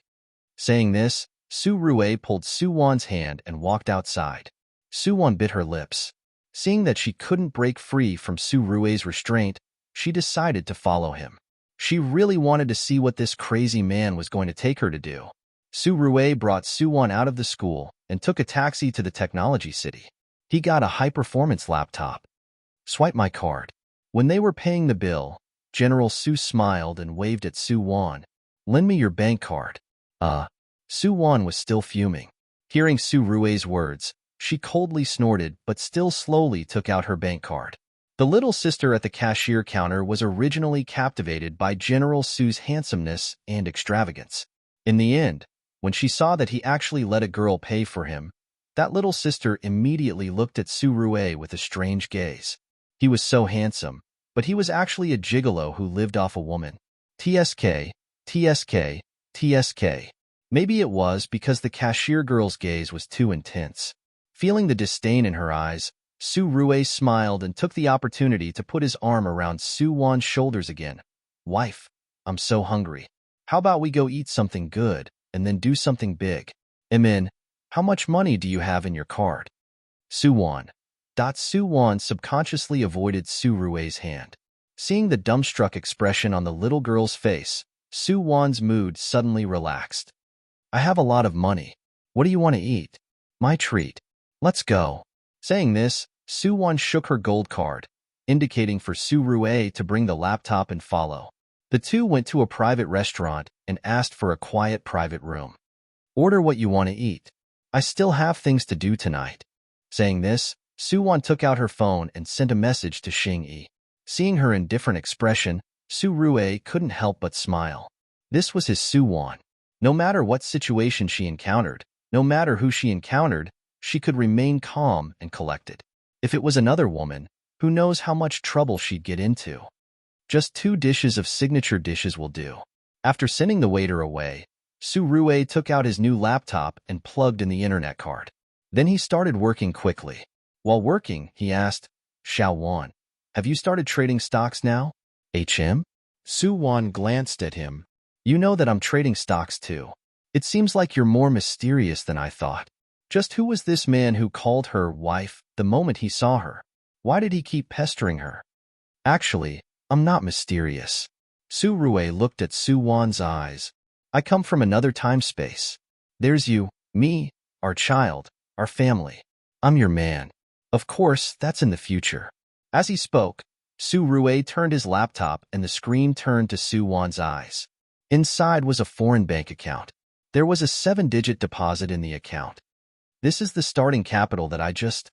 Saying this, Su Rui pulled Su Wan's hand and walked outside. Su Wan bit her lips. Seeing that she couldn't break free from Su Rui's restraint, she decided to follow him. She really wanted to see what this crazy man was going to take her to do. Su Rui brought Su Wan out of the school and took a taxi to the technology city. He got a high-performance laptop. Swipe my card. When they were paying the bill, General Su smiled and waved at Su Wan. Lend me your bank card. Su Wan was still fuming. Hearing Su Rui's words, she coldly snorted but still slowly took out her bank card. The little sister at the cashier counter was originally captivated by General Su's handsomeness and extravagance. In the end, when she saw that he actually let a girl pay for him, that little sister immediately looked at Su Rui with a strange gaze. He was so handsome, but he was actually a gigolo who lived off a woman. TSK, TSK, TSK. Maybe it was because the cashier girl's gaze was too intense. Feeling the disdain in her eyes, Su Rui smiled and took the opportunity to put his arm around Su Wan's shoulders again. Wife, I'm so hungry. How about we go eat something good and then do something big? Emin, how much money do you have in your card? Su Wan. Su Wan subconsciously avoided Su Rui's hand. Seeing the dumbstruck expression on the little girl's face, Su Wan's mood suddenly relaxed. I have a lot of money. What do you want to eat? My treat. Let's go. Saying this, Su Wan shook her gold card, indicating for Su Rui to bring the laptop and follow. The two went to a private restaurant and asked for a quiet private room. Order what you want to eat. I still have things to do tonight. Saying this, Su Wan took out her phone and sent a message to Xing Yi. Seeing her indifferent expression, Su Rui couldn't help but smile. This was his Su Wan. No matter what situation she encountered, no matter who she encountered, she could remain calm and collected. If it was another woman, who knows how much trouble she'd get into. Just 2 dishes of signature dishes will do. After sending the waiter away, Su Rui took out his new laptop and plugged in the internet card. Then he started working quickly. While working, he asked, Xiao Wan, have you started trading stocks now? HM? Su Wan glanced at him. You know that I'm trading stocks too. It seems like you're more mysterious than I thought. Just who was this man who called her wife the moment he saw her? Why did he keep pestering her? Actually, I'm not mysterious. Su Rui looked at Su Wan's eyes. I come from another time-space. There's you, me, our child, our family. I'm your man. Of course, that's in the future. As he spoke, Su Rui turned his laptop and the screen turned to Su Wan's eyes. Inside was a foreign bank account. There was a 7-digit deposit in the account. This is the starting capital that I just,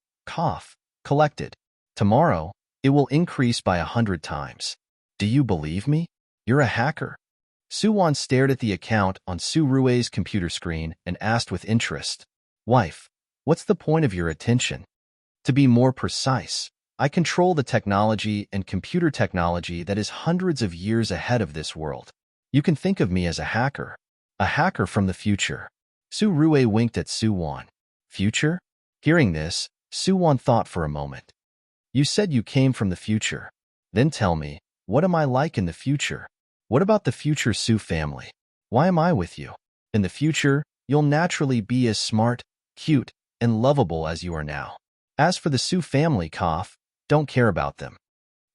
collected. Tomorrow, it will increase by 100 times. Do you believe me? You're a hacker. Su Wan stared at the account on Su Rui's computer screen and asked with interest, Wife, what's the point of your attention? To be more precise, I control the technology and computer technology that is hundreds of years ahead of this world. You can think of me as a hacker from the future. Su Rui winked at Su Wan. Future? Hearing this, Su Wan thought for a moment. You said you came from the future. Then tell me, what am I like in the future? What about the future Su family? Why am I with you? In the future, you'll naturally be as smart, cute, and lovable as you are now. As for the Su family, don't care about them.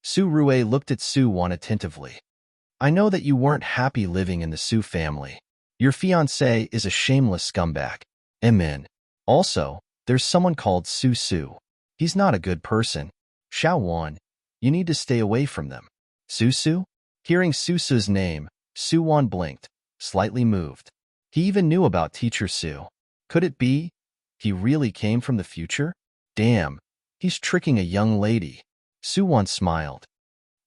Su Rui looked at Su Wan attentively. I know that you weren't happy living in the Su family. Your fiancé is a shameless scumbag. Amen. Also, there's someone called Su Su. He's not a good person. Xiao Wan, you need to stay away from them. Su Su? Hearing Su Su's name, Su Wan blinked, slightly moved. He even knew about Teacher Sue. Could it be he really came from the future? Damn, he's tricking a young lady. Suwon smiled.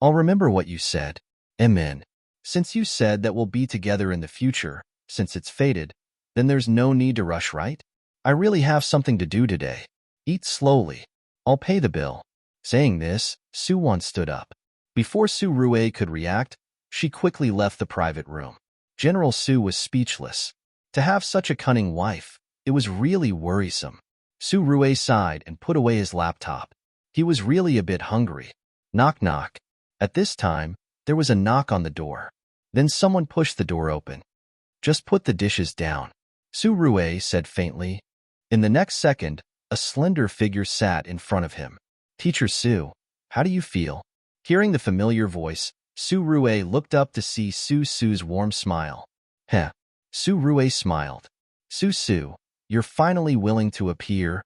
I'll remember what you said. Amen. Since you said that we'll be together in the future, since it's fated, then there's no need to rush, right? I really have something to do today. Eat slowly. I'll pay the bill. Saying this, Suwon stood up. Before Su Rue could react, she quickly left the private room. General Su was speechless. To have such a cunning wife, it was really worrisome. Su Rue sighed and put away his laptop. He was really a bit hungry. Knock knock. At this time, there was a knock on the door. Then someone pushed the door open. Just put the dishes down, Su Rue said faintly. In the next second, a slender figure sat in front of him. Teacher Su, how do you feel? Hearing the familiar voice, Su Rue looked up to see Su's warm smile. Heh. Su Rue smiled. Su, you're finally willing to appear.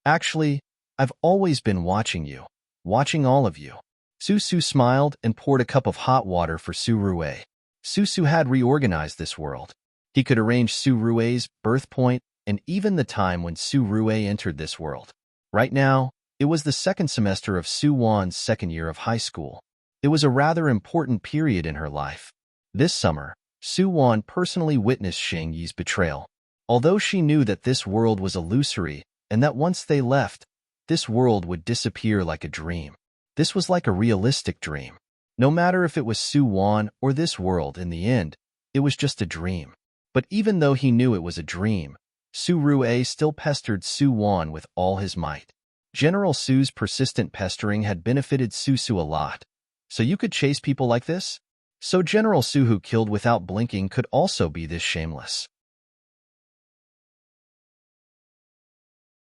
Actually, I've always been watching you. Watching all of you. Su smiled and poured a cup of hot water for Su Rue. Su had reorganized this world. He could arrange Su Rue's birth point and even the time when Su Rue entered this world. Right now, it was the second semester of Su Wan's second year of high school. It was a rather important period in her life. This summer, Su Wan personally witnessed Xing Yi's betrayal. Although she knew that this world was illusory and that once they left, this world would disappear like a dream. This was like a realistic dream. No matter if it was Su Wan or this world, in the end, it was just a dream. But even though he knew it was a dream, Su Rue still pestered Su Wan with all his might. General Su's persistent pestering had benefited Su a lot. So you could chase people like this? So General Su, who killed without blinking, could also be this shameless.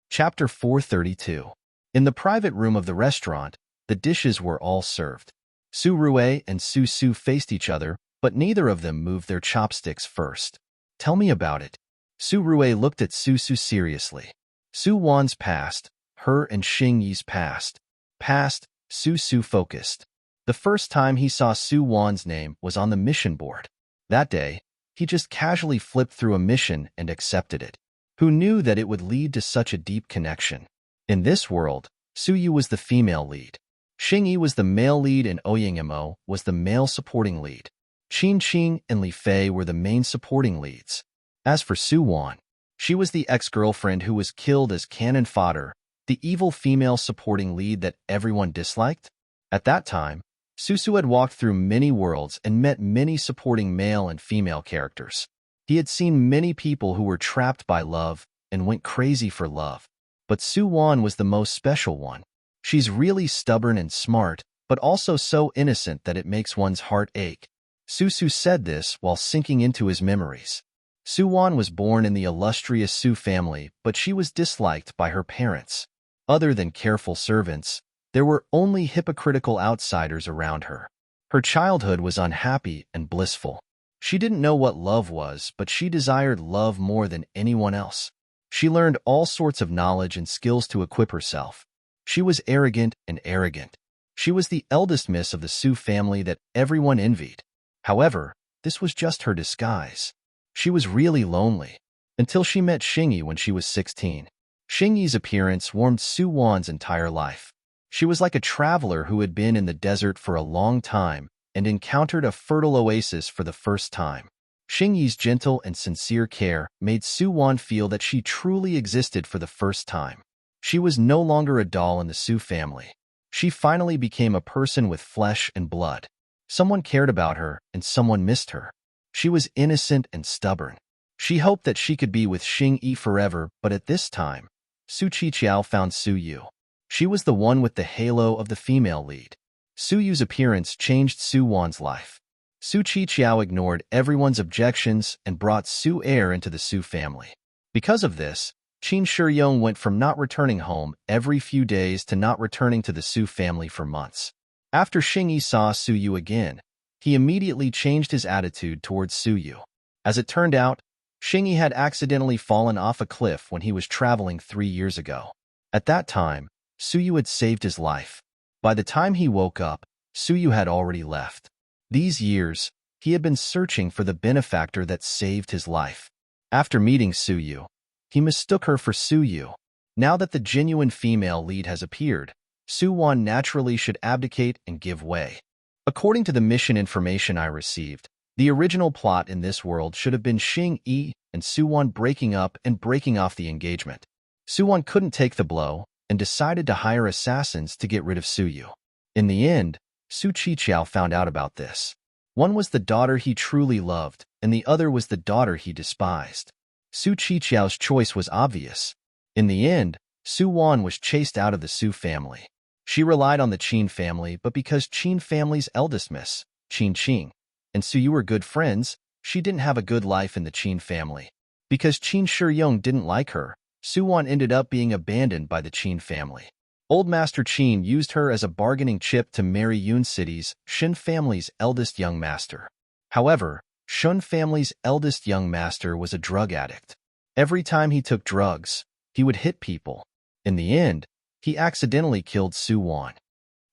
Chapter 432. In the private room of the restaurant, the dishes were all served. Su Rue and Su faced each other, but neither of them moved their chopsticks first. Tell me about it. Su Rue looked at Su seriously. Su Wan's past, her and Xing Yi's past. Past, Su focused. The first time he saw Su Wan's name was on the mission board. That day, he just casually flipped through a mission and accepted it. Who knew that it would lead to such a deep connection? In this world, Su Yu was the female lead. Xing Yi was the male lead and Ouyang Mo was the male supporting lead. Qing and Li Fei were the main supporting leads. As for Su Wan, she was the ex-girlfriend who was killed as cannon fodder, the evil female supporting lead that everyone disliked. At that time, Su had walked through many worlds and met many supporting male and female characters. He had seen many people who were trapped by love and went crazy for love. But Su Wan was the most special one. She's really stubborn and smart, but also so innocent that it makes one's heart ache. Su said this while sinking into his memories. Su Wan was born in the illustrious Su family, but she was disliked by her parents. Other than careful servants, there were only hypocritical outsiders around her. Her childhood was unhappy and blissful. She didn't know what love was, but she desired love more than anyone else. She learned all sorts of knowledge and skills to equip herself. She was arrogant and arrogant. She was the eldest miss of the Su family that everyone envied. However, this was just her disguise. She was really lonely, until she met Xing Yi when she was 16. Xing Yi's appearance warmed Su Wan's entire life. She was like a traveler who had been in the desert for a long time and encountered a fertile oasis for the first time. Xing Yi's gentle and sincere care made Su Wan feel that she truly existed for the first time. She was no longer a doll in the Su family. She finally became a person with flesh and blood. Someone cared about her and someone missed her. She was innocent and stubborn. She hoped that she could be with Xing Yi forever, but at this time, Su Qiqiao found Su Yu. She was the one with the halo of the female lead. Su Yu's appearance changed Su Wan's life. Su Qiqiao ignored everyone's objections and brought Su Air into the Su family. Because of this, Qin Shiyong went from not returning home every few days to not returning to the Su family for months. After Xing Yi saw Su Yu again, he immediately changed his attitude towards Su Yu. As it turned out, Xing Yi had accidentally fallen off a cliff when he was traveling 3 years ago. At that time, Su Yu had saved his life. By the time he woke up, Su Yu had already left. These years, he had been searching for the benefactor that saved his life. After meeting Suyu, he mistook her for Suyu. Now that the genuine female lead has appeared, Suwon naturally should abdicate and give way. According to the mission information I received, the original plot in this world should have been Xing-yi and Suwon breaking up and breaking off the engagement. Suwon couldn't take the blow and decided to hire assassins to get rid of Suyu. In the end, Su Qiqiao found out about this. One was the daughter he truly loved, and the other was the daughter he despised. Su Qiqiao's choice was obvious. In the end, Su Wan was chased out of the Su family. She relied on the Qin family, but because Qin family's eldest miss, Qin Qing, and Suyu were good friends, she didn't have a good life in the Qin family. Because Qin Shiyong didn't like her, Su Wan ended up being abandoned by the Qin family. Old Master Qin used her as a bargaining chip to marry Yun City's, Shin family's eldest young master. However, Shun family's eldest young master was a drug addict. Every time he took drugs, he would hit people. In the end, he accidentally killed Su Wan.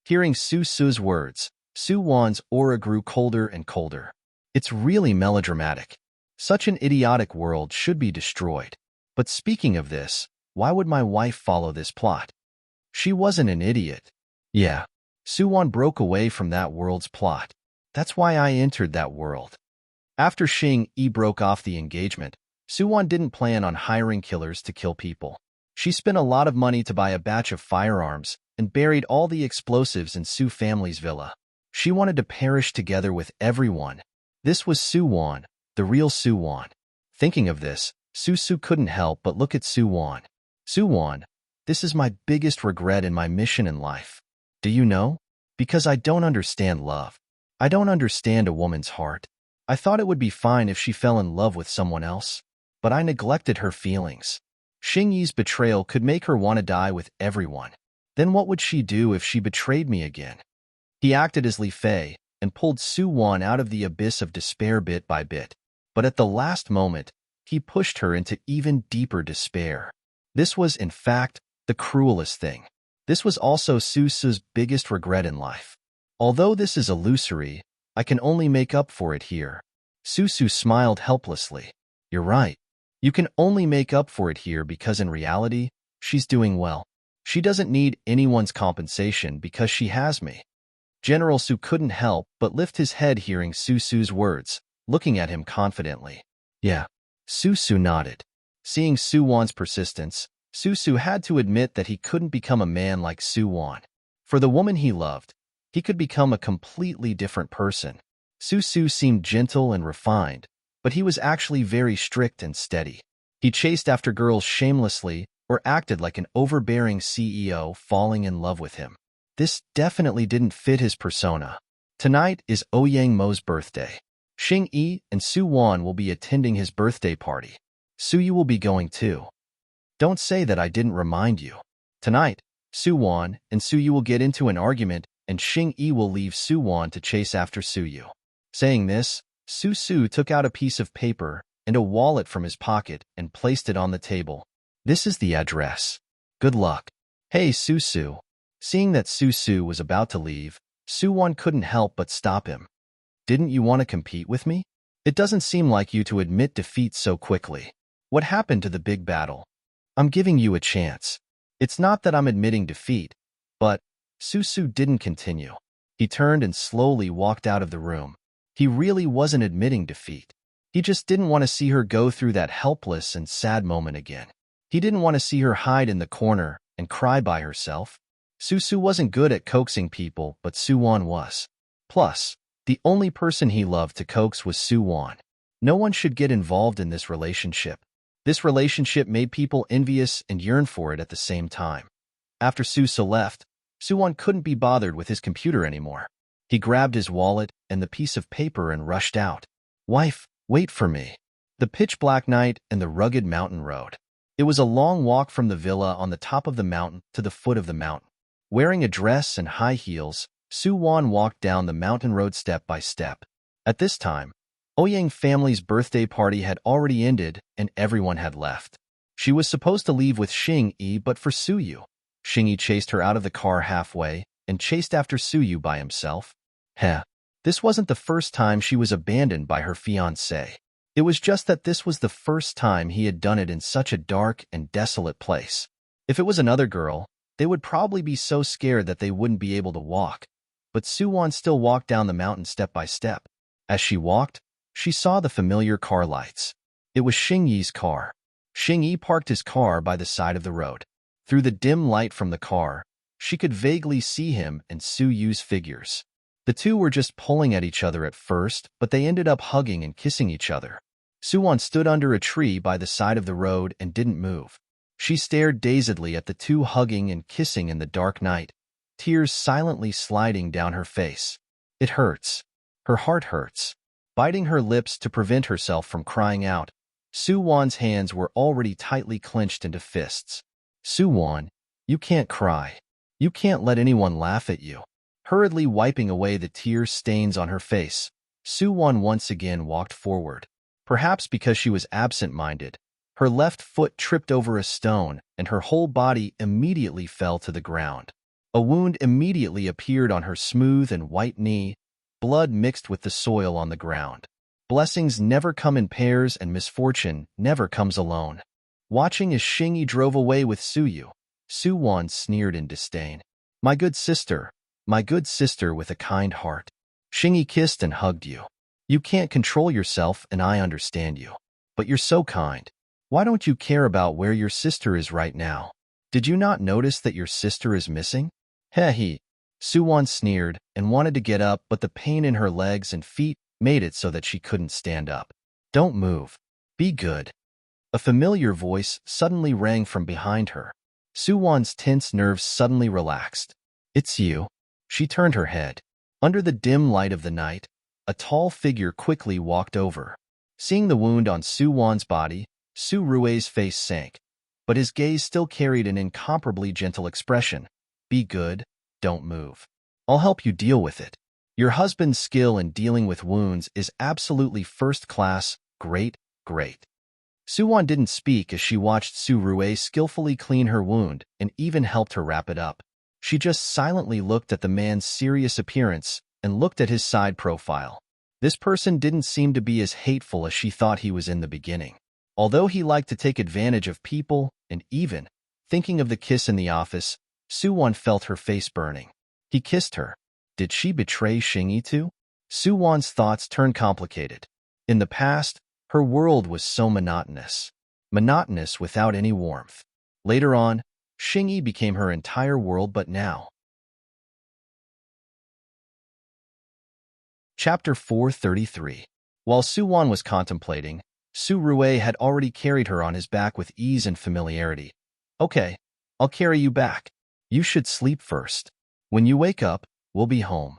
Hearing Su Su's words, Su Wan's aura grew colder and colder. It's really melodramatic. Such an idiotic world should be destroyed. But speaking of this, why would my wife follow this plot? She wasn't an idiot. Yeah, Su Wan broke away from that world's plot. That's why I entered that world. After Xing Yi broke off the engagement, Su Wan didn't plan on hiring killers to kill people. She spent a lot of money to buy a batch of firearms and buried all the explosives in Su family's villa. She wanted to perish together with everyone. This was Su Wan, the real Su Wan. Thinking of this, Su couldn't help but look at Su Wan. Su Wan, this is my biggest regret in my mission in life. Do you know? Because I don't understand love. I don't understand a woman's heart. I thought it would be fine if she fell in love with someone else, but I neglected her feelings. Xing Yi's betrayal could make her want to die with everyone. Then what would she do if she betrayed me again? He acted as Li Fei and pulled Su Wan out of the abyss of despair bit by bit. But at the last moment, he pushed her into even deeper despair. This was, in fact, the cruelest thing. This was also Su's biggest regret in life. Although this is illusory, I can only make up for it here. Su smiled helplessly. You're right. You can only make up for it here because in reality, she's doing well. She doesn't need anyone's compensation because she has me. General Su couldn't help but lift his head hearing Su's words, looking at him confidently. Yeah. Su nodded. Seeing Su Wan's persistence, Su had to admit that he couldn't become a man like Su Wan. For the woman he loved, he could become a completely different person. Su seemed gentle and refined, but he was actually very strict and steady. He chased after girls shamelessly or acted like an overbearing CEO falling in love with him. This definitely didn't fit his persona. Tonight is Ouyang Mo's birthday. Xing Yi and Su Wan will be attending his birthday party. Suyu will be going too. Don't say that I didn't remind you. Tonight, Su Wan and Suyu will get into an argument and Xing Yi will leave Su Wan to chase after Suyu. Saying this, Su took out a piece of paper and a wallet from his pocket and placed it on the table. This is the address. Good luck. Hey, Su. Seeing that Su was about to leave, Su Wan couldn't help but stop him. Didn't you want to compete with me? It doesn't seem like you to admit defeat so quickly. What happened to the big battle? I'm giving you a chance. It's not that I'm admitting defeat, but Su didn't continue. He turned and slowly walked out of the room. He really wasn't admitting defeat. He just didn't want to see her go through that helpless and sad moment again. He didn't want to see her hide in the corner and cry by herself. Su wasn't good at coaxing people, but Su Wan was. Plus, the only person he loved to coax was Su Wan. No one should get involved in this relationship. This relationship made people envious and yearn for it at the same time. After Su left, Su Wan couldn't be bothered with his computer anymore. He grabbed his wallet and the piece of paper and rushed out. Wife, wait for me. The pitch-black night and the rugged mountain road. It was a long walk from the villa on the top of the mountain to the foot of the mountain. Wearing a dress and high heels, Su Wan walked down the mountain road step by step. At this time, Ouyang family's birthday party had already ended and everyone had left. She was supposed to leave with Xing Yi, but for Suyu. Xing Yi chased her out of the car halfway and chased after Suyu by himself. This wasn't the first time she was abandoned by her fiancé. It was just that this was the first time he had done it in such a dark and desolate place. If it was another girl, they would probably be so scared that they wouldn't be able to walk. But Suwon still walked down the mountain step by step. As she walked, she saw the familiar car lights. It was Xingyi's car. Xingyi parked his car by the side of the road. Through the dim light from the car, she could vaguely see him and Su Yu's figures. The two were just pulling at each other at first, but they ended up hugging and kissing each other. Suwon stood under a tree by the side of the road and didn't move. She stared dazedly at the two hugging and kissing in the dark night, tears silently sliding down her face. It hurts. Her heart hurts. Biting her lips to prevent herself from crying out, Suwon's hands were already tightly clenched into fists. Suwon, you can't cry. You can't let anyone laugh at you. Hurriedly wiping away the tear stains on her face, Suwon once again walked forward. Perhaps because she was absent-minded, her left foot tripped over a stone and her whole body immediately fell to the ground. A wound immediately appeared on her smooth and white knee, blood mixed with the soil on the ground. Blessings never come in pairs and misfortune never comes alone. Watching as Xingyi drove away with Suyu, Suwon sneered in disdain. My good sister with a kind heart. Xingyi kissed and hugged you. You can't control yourself and I understand you. But you're so kind. Why don't you care about where your sister is right now? Did you not notice that your sister is missing? Heh. Suwon sneered and wanted to get up, but the pain in her legs and feet made it so that she couldn't stand up. Don't move. Be good. A familiar voice suddenly rang from behind her. Suwon's tense nerves suddenly relaxed. It's you. She turned her head. Under the dim light of the night, a tall figure quickly walked over. Seeing the wound on Suwon's body, Su Rue's face sank, but his gaze still carried an incomparably gentle expression. Be good, don't move. I'll help you deal with it. Your husband's skill in dealing with wounds is absolutely first class, great. Suwon didn't speak as she watched Su Rue skillfully clean her wound and even helped her wrap it up. She just silently looked at the man's serious appearance and looked at his side profile. This person didn't seem to be as hateful as she thought he was in the beginning. Although he liked to take advantage of people, and even, thinking of the kiss in the office, Suwon felt her face burning. He kissed her. Did she betray Xingyi too? Suwon's thoughts turned complicated. In the past, her world was so monotonous. Monotonous without any warmth. Later on, Xingyi became her entire world, but now. Chapter 433. While Suwon was contemplating, Su Rue had already carried her on his back with ease and familiarity. Okay, I'll carry you back. You should sleep first. When you wake up, we'll be home.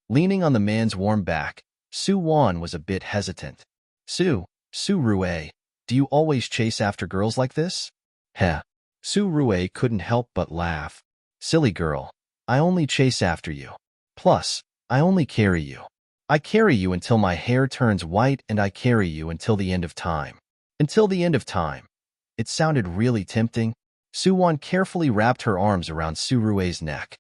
Leaning on the man's warm back, Suwon was a bit hesitant. Su Rue, do you always chase after girls like this? Heh. Su Rue couldn't help but laugh. Silly girl, I only chase after you. Plus, I only carry you. I carry you until my hair turns white and I carry you until the end of time. Until the end of time. It sounded really tempting. Suwon carefully wrapped her arms around Su Rue's neck.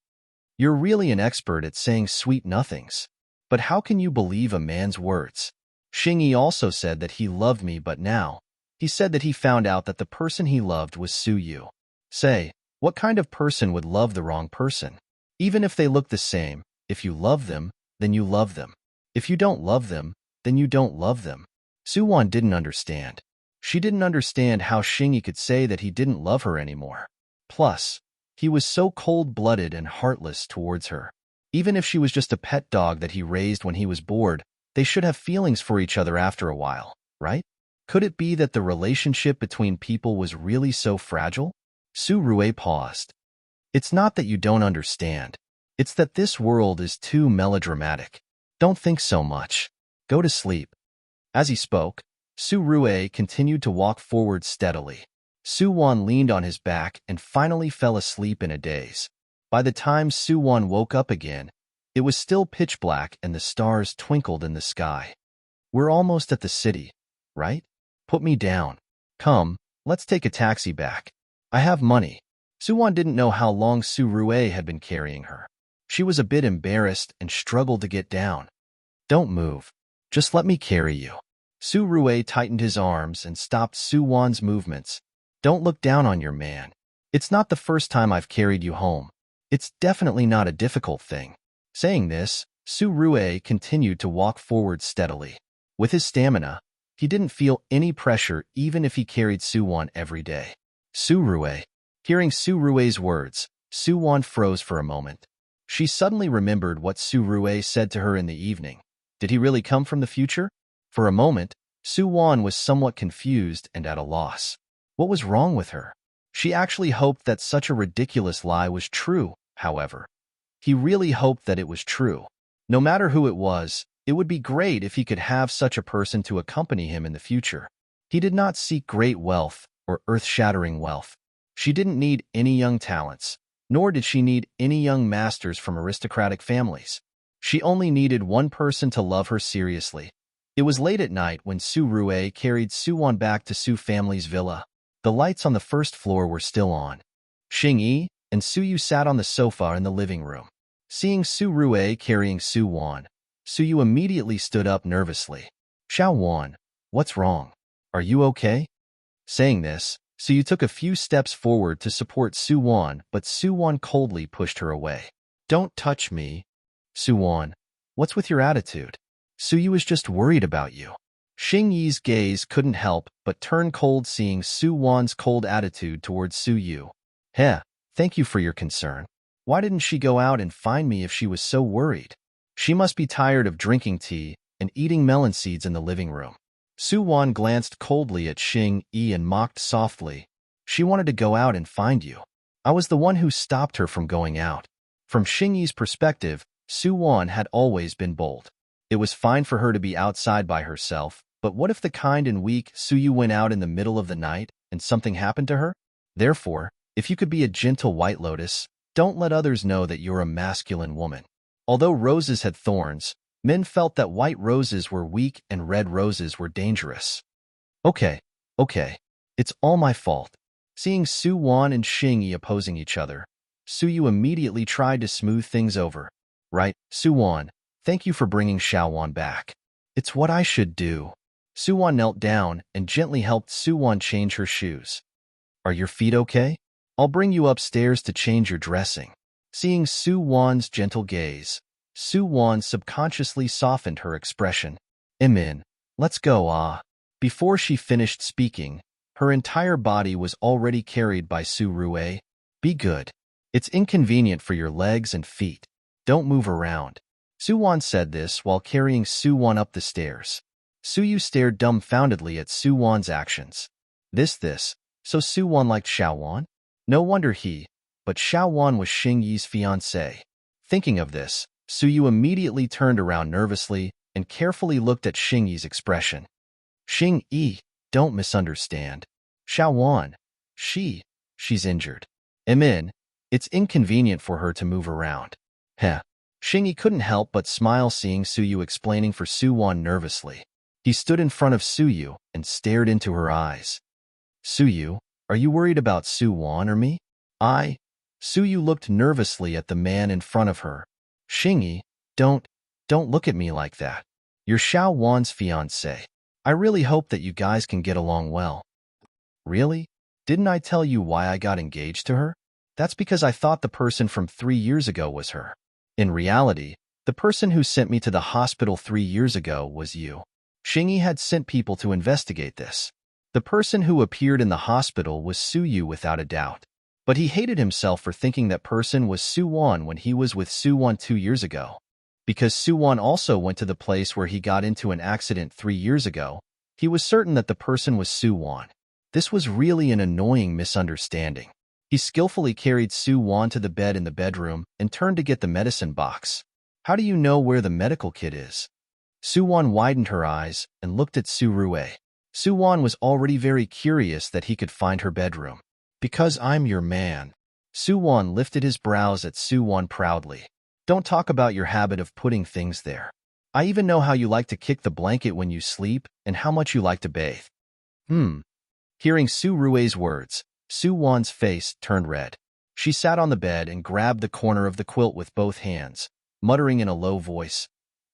You're really an expert at saying sweet nothings. But how can you believe a man's words? Xingyi also said that he loved me, but now, he said that he found out that the person he loved was Su Yu. Say, what kind of person would love the wrong person? Even if they look the same, if you love them, then you love them. If you don't love them, then you don't love them. Suwon didn't understand. She didn't understand how Xingyi could say that he didn't love her anymore. Plus, he was so cold-blooded and heartless towards her. Even if she was just a pet dog that he raised when he was bored, they should have feelings for each other after a while, right? Could it be that the relationship between people was really so fragile? Su Rue paused. It's not that you don't understand. It's that this world is too melodramatic. Don't think so much. Go to sleep. As he spoke, Su Rue continued to walk forward steadily. Suwon leaned on his back and finally fell asleep in a daze. By the time Suwon woke up again, it was still pitch black and the stars twinkled in the sky. We're almost at the city, right? Put me down. Come, let's take a taxi back. I have money. Suwon didn't know how long Su Rue had been carrying her. She was a bit embarrassed and struggled to get down. Don't move. Just let me carry you. Su Rue tightened his arms and stopped Su Wan's movements. Don't look down on your man. It's not the first time I've carried you home. It's definitely not a difficult thing. Saying this, Su Rue continued to walk forward steadily. With his stamina, he didn't feel any pressure even if he carried Su Wan every day. Su Rue. Hearing Su Rue's words, Su Wan froze for a moment. She suddenly remembered what Su Rue said to her in the evening. Did he really come from the future? For a moment, Su Wan was somewhat confused and at a loss. What was wrong with her? She actually hoped that such a ridiculous lie was true, however. He really hoped that it was true. No matter who it was, it would be great if he could have such a person to accompany him in the future. He did not seek great wealth or earth-shattering wealth. She didn't need any young talents, nor did she need any young masters from aristocratic families. She only needed one person to love her seriously. It was late at night when Su Rue carried Su Wan back to Su family's villa. The lights on the first floor were still on. Xing Yi and Su Yu sat on the sofa in the living room. Seeing Su Rue carrying Su Wan, Su Yu immediately stood up nervously. Xiao Wan, what's wrong? Are you okay? Saying this, Su Yu took a few steps forward to support Su Wan, but Su Wan coldly pushed her away. Don't touch me. Su Wan, what's with your attitude? Su Yu is just worried about you. Xing Yi's gaze couldn't help but turn cold seeing Su Wan's cold attitude towards Su Yu. Heh, thank you for your concern. Why didn't she go out and find me if she was so worried? She must be tired of drinking tea and eating melon seeds in the living room. Su Wan glanced coldly at Xing Yi and mocked softly. She wanted to go out and find you. I was the one who stopped her from going out. From Xing Yi's perspective, Su Wan had always been bold. It was fine for her to be outside by herself, but what if the kind and weak Su Yu went out in the middle of the night and something happened to her? Therefore, if you could be a gentle white lotus, don't let others know that you're a masculine woman. Although roses had thorns, men felt that white roses were weak and red roses were dangerous. Okay. It's all my fault. Seeing Su Wan and Xing Yi opposing each other, Su Yu immediately tried to smooth things over. Right, Su Wan, thank you for bringing Xiao Wan back. It's what I should do. Su Wan knelt down and gently helped Su Wan change her shoes. Are your feet okay? I'll bring you upstairs to change your dressing. Seeing Su Wan's gentle gaze, Su Wan subconsciously softened her expression. Imin, let's go, ah. Before she finished speaking, her entire body was already carried by Su Rue. Be good. It's inconvenient for your legs and feet. Don't move around. Su Wan said this while carrying Su Wan up the stairs. Su Yu stared dumbfoundedly at Su Wan's actions. So Su Wan liked Xiao Wan? No wonder but Xiao Wan was Xing Yi's fiancé. Thinking of this, Su Yu immediately turned around nervously and carefully looked at Xing Yi's expression. Xing Yi, don't misunderstand. Xiao Wan, she's injured. Imin, it's inconvenient for her to move around. Heh. Xing Yi couldn't help but smile seeing Su Yu explaining for Su Wan nervously. He stood in front of Su Yu and stared into her eyes. Su Yu, are you worried about Su Wan or me? Su Yu looked nervously at the man in front of her. Xing Yi, don't look at me like that. You're Xiao Wan's fiancé. I really hope that you guys can get along well. Really? Didn't I tell you why I got engaged to her? That's because I thought the person from 3 years ago was her. In reality, the person who sent me to the hospital 3 years ago was you. Xing Yi had sent people to investigate this. The person who appeared in the hospital was Su Yu without a doubt. But he hated himself for thinking that person was Su Wan when he was with Su Wan 2 years ago. Because Su Wan also went to the place where he got into an accident 3 years ago, he was certain that the person was Su Wan. This was really an annoying misunderstanding. He skillfully carried Su Wan to the bed in the bedroom and turned to get the medicine box. How do you know where the medical kit is? Su Wan widened her eyes and looked at Su Rue. Su Wan was already very curious that he could find her bedroom. Because I'm your man. Su Wan lifted his brows at Su Wan proudly. Don't talk about your habit of putting things there. I even know how you like to kick the blanket when you sleep and how much you like to bathe. Hearing Su Rue's words, Su Wan's face turned red. She sat on the bed and grabbed the corner of the quilt with both hands, muttering in a low voice.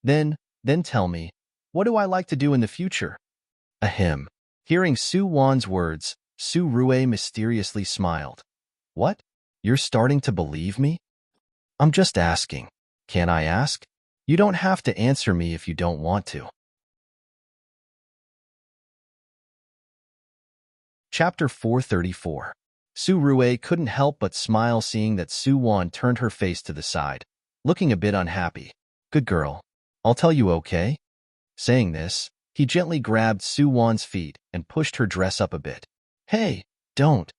Then tell me, what do I like to do in the future? Ahem. Hearing Su Wan's words, Su Rue mysteriously smiled. What? You're starting to believe me? I'm just asking. Can I ask? You don't have to answer me if you don't want to. Chapter 434. Su Rue couldn't help but smile seeing that Su Wan turned her face to the side, looking a bit unhappy. Good girl. I'll tell you, okay? Saying this, he gently grabbed Su Wan's feet and pushed her dress up a bit. Hey, don't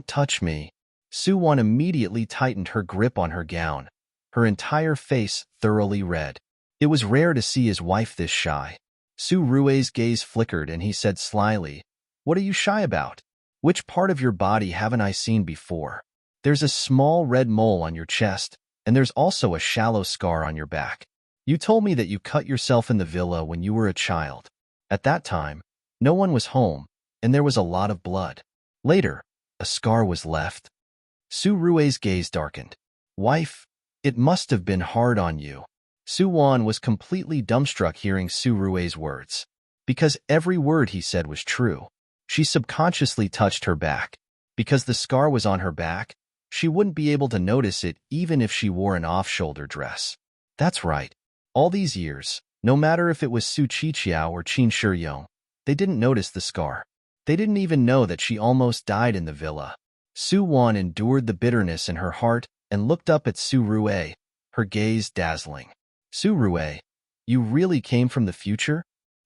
touch me. Su Wan immediately tightened her grip on her gown, her entire face thoroughly red. It was rare to see his wife this shy. Su Rue's gaze flickered and he said slyly, What are you shy about? Which part of your body haven't I seen before? There's a small red mole on your chest, and there's also a shallow scar on your back. You told me that you cut yourself in the villa when you were a child. At that time, no one was home, and there was a lot of blood. Later, a scar was left. Su Rue's gaze darkened. Wife, it must have been hard on you. Su Wan was completely dumbstruck hearing Su Rue's words. Because every word he said was true. She subconsciously touched her back. Because the scar was on her back, she wouldn't be able to notice it even if she wore an off-shoulder dress. That's right. All these years, no matter if it was Su Qiqiao or Qin Shiyong, they didn't notice the scar. They didn't even know that she almost died in the villa. Su Wan endured the bitterness in her heart and looked up at Su Rue, her gaze dazzling. Su Rue, you really came from the future?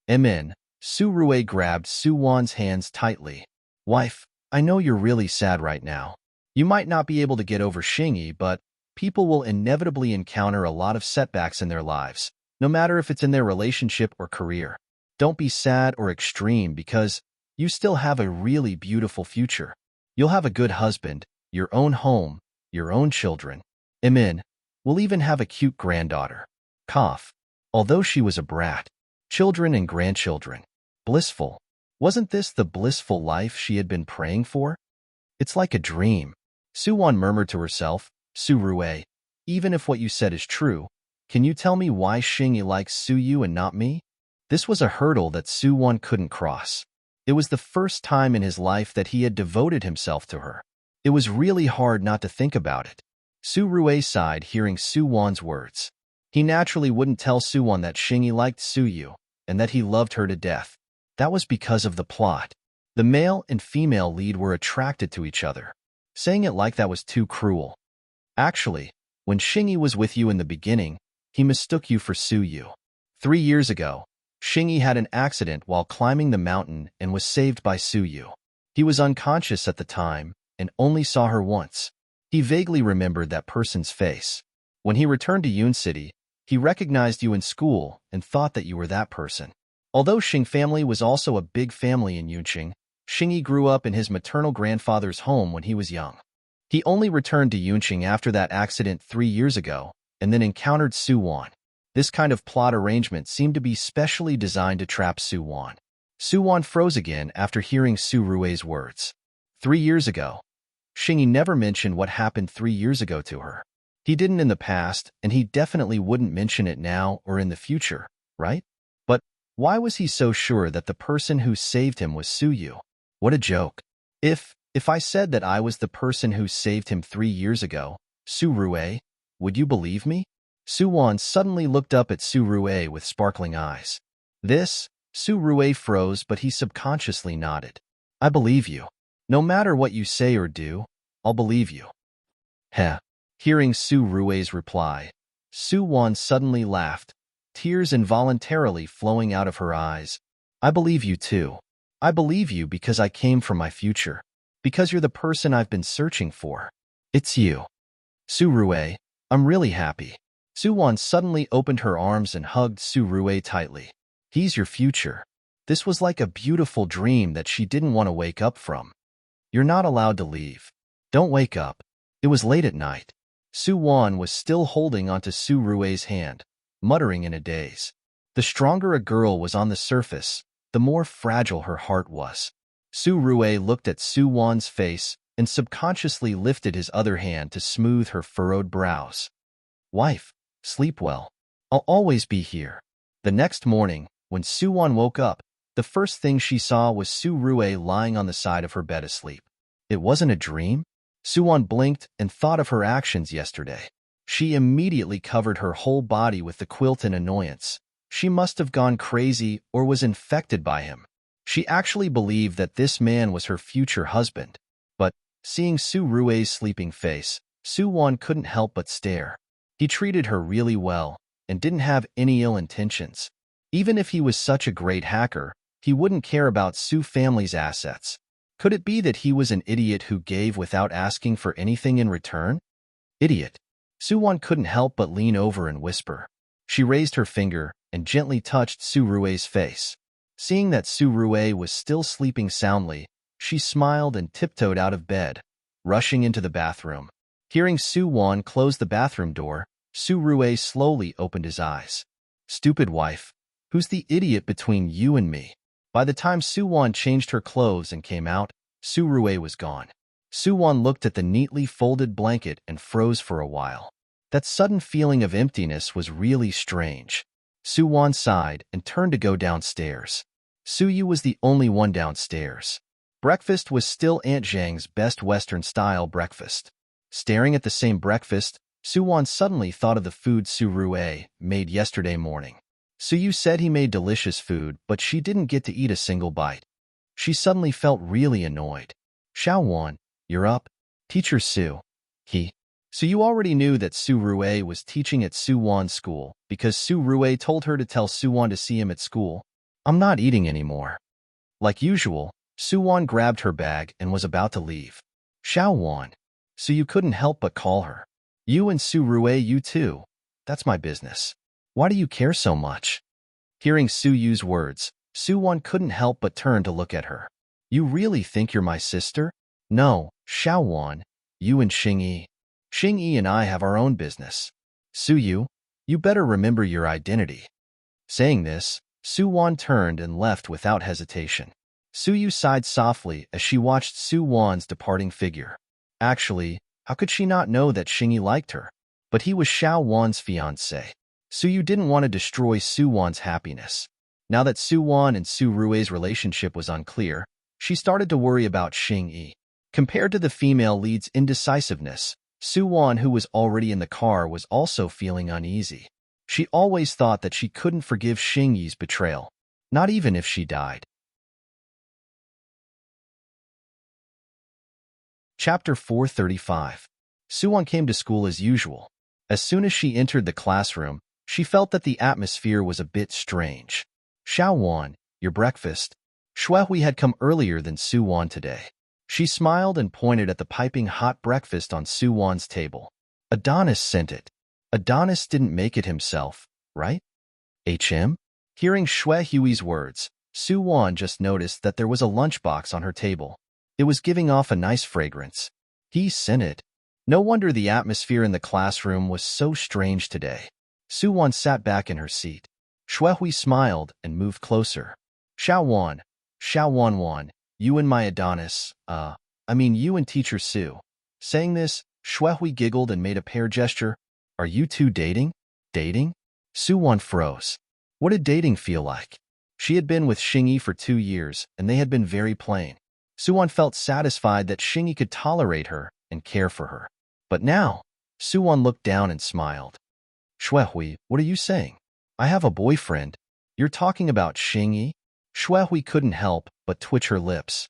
Amen. Su Rue grabbed Su Wan's hands tightly. Wife, I know you're really sad right now. You might not be able to get over Xingyi, but people will inevitably encounter a lot of setbacks in their lives, no matter if it's in their relationship or career. Don't be sad or extreme because you still have a really beautiful future. You'll have a good husband, your own home, your own children. Amen. We'll even have a cute granddaughter. Cough. Although she was a brat. Children and grandchildren. Blissful. Wasn't this the blissful life she had been praying for? It's like a dream. Su Wan murmured to herself, Su Rue, even if what you said is true, can you tell me why Xingyi likes Su Yu and not me? This was a hurdle that Su Wan couldn't cross. It was the first time in his life that he had devoted himself to her. It was really hard not to think about it. Su Rue sighed hearing Su Wan's words. He naturally wouldn't tell Su Wan that Xingyi liked Su Yu and that he loved her to death. That was because of the plot. The male and female lead were attracted to each other. Saying it like that was too cruel. Actually, when Xingyi was with you in the beginning, he mistook you for Su Yu. 3 years ago, Xingyi had an accident while climbing the mountain and was saved by Su Yu. He was unconscious at the time and only saw her once. He vaguely remembered that person's face. When he returned to Yun City, he recognized you in school and thought that you were that person. Although Xing family was also a big family in Yunqing, Xingyi grew up in his maternal grandfather's home when he was young. He only returned to Yunqing after that accident 3 years ago and then encountered Su Wan. This kind of plot arrangement seemed to be specially designed to trap Su Wan. Su Wan froze again after hearing Su Rue's words. 3 years ago. Xingyi never mentioned what happened 3 years ago to her. He didn't in the past, and he definitely wouldn't mention it now or in the future, right? But why was he so sure that the person who saved him was Su Yu? What a joke. If I said that I was the person who saved him 3 years ago, Su Rue, would you believe me? Su Wan suddenly looked up at Su Rue with sparkling eyes. Su Rue froze, but he subconsciously nodded. I believe you. No matter what you say or do, I'll believe you. Heh. Hearing Su Rue's reply, Su Wan suddenly laughed, tears involuntarily flowing out of her eyes. I believe you too. I believe you because I came from my future. Because you're the person I've been searching for. It's you. Su Rue, I'm really happy. Su Wan suddenly opened her arms and hugged Su Rue tightly. He's your future. This was like a beautiful dream that she didn't want to wake up from. You're not allowed to leave. Don't wake up. It was late at night. Su Wan was still holding onto Su Rue's hand, muttering in a daze. The stronger a girl was on the surface, the more fragile her heart was. Su Rue looked at Su Wan's face and subconsciously lifted his other hand to smooth her furrowed brows. Wife, sleep well. I'll always be here. The next morning, when Su Wan woke up, The first thing she saw was Su Rue lying on the side of her bed asleep. It wasn't a dream? Suwon blinked and thought of her actions yesterday. She immediately covered her whole body with the quilt in annoyance. She must have gone crazy or was infected by him. She actually believed that this man was her future husband. But, seeing Su Rue's sleeping face, Suwon couldn't help but stare. He treated her really well and didn't have any ill intentions. Even if he was such a great hacker, he wouldn't care about Su family's assets. Could it be that he was an idiot who gave without asking for anything in return? Idiot. Suwon couldn't help but lean over and whisper. She raised her finger and gently touched Su Rue's face. Seeing that Su Rue was still sleeping soundly, she smiled and tiptoed out of bed, rushing into the bathroom. Hearing Suwon close the bathroom door, Su Rue slowly opened his eyes. Stupid wife. Who's the idiot between you and me? By the time Suwon changed her clothes and came out, Su Rue was gone. Suwon looked at the neatly folded blanket and froze for a while. That sudden feeling of emptiness was really strange. Suwon sighed and turned to go downstairs. Suyu was the only one downstairs. Breakfast was still Aunt Zhang's best Western-style breakfast. Staring at the same breakfast, Suwon suddenly thought of the food Su Rue made yesterday morning. Suyu said he made delicious food, but she didn't get to eat a single bite. She suddenly felt really annoyed. Xiaowon, you're up. Teacher Su. So you already knew that Su Rue was teaching at Suwon's school because Su Rue told her to tell Suwon to see him at school. I'm not eating anymore. Like usual, Suwon grabbed her bag and was about to leave. Xiaowon. So you couldn't help but call her. You and Su Rue, you too. That's my business. Why do you care so much? Hearing Su Yu's words, Suwon couldn't help but turn to look at her. You really think you're my sister? No, Xiaowon. You and Xingyi. Xingyi and I have our own business. Suyu, you better remember your identity. Saying this, Suwon turned and left without hesitation. Suyu sighed softly as she watched Suwon's departing figure. Actually, how could she not know that Xingyi liked her? But he was Xiaowon's fiancé. Suyu didn't want to destroy Suwon's happiness. Now that Suwon and Su Rue's relationship was unclear, she started to worry about Xingyi. Compared to the female lead's indecisiveness, Suwon, who was already in the car, was also feeling uneasy. She always thought that she couldn't forgive Xingyi's betrayal, not even if she died. Chapter 435. Suwon came to school as usual. As soon as she entered the classroom, she felt that the atmosphere was a bit strange. Xiaowon, your breakfast. Shuehui had come earlier than Suwon today. She smiled and pointed at the piping hot breakfast on Suwon's table. Adonis sent it. Adonis didn't make it himself, right? HM? Hearing Shuehui's words, Suwon just noticed that there was a lunchbox on her table. It was giving off a nice fragrance. He sent it. No wonder the atmosphere in the classroom was so strange today. Suwon sat back in her seat. Shuehui smiled and moved closer. Xiaowon, you and my Adonis, you and Teacher Su. Saying this, Shuehui giggled and made a pear gesture. Are you two dating? Dating? Suwon froze. What did dating feel like? She had been with Xingyi for 2 years, and they had been very plain. Suwon felt satisfied that Xingyi could tolerate her and care for her. But now, Suwon looked down and smiled. Shuehui, what are you saying? I have a boyfriend. You're talking about Xingyi? Shuehui couldn't help but twitch her lips.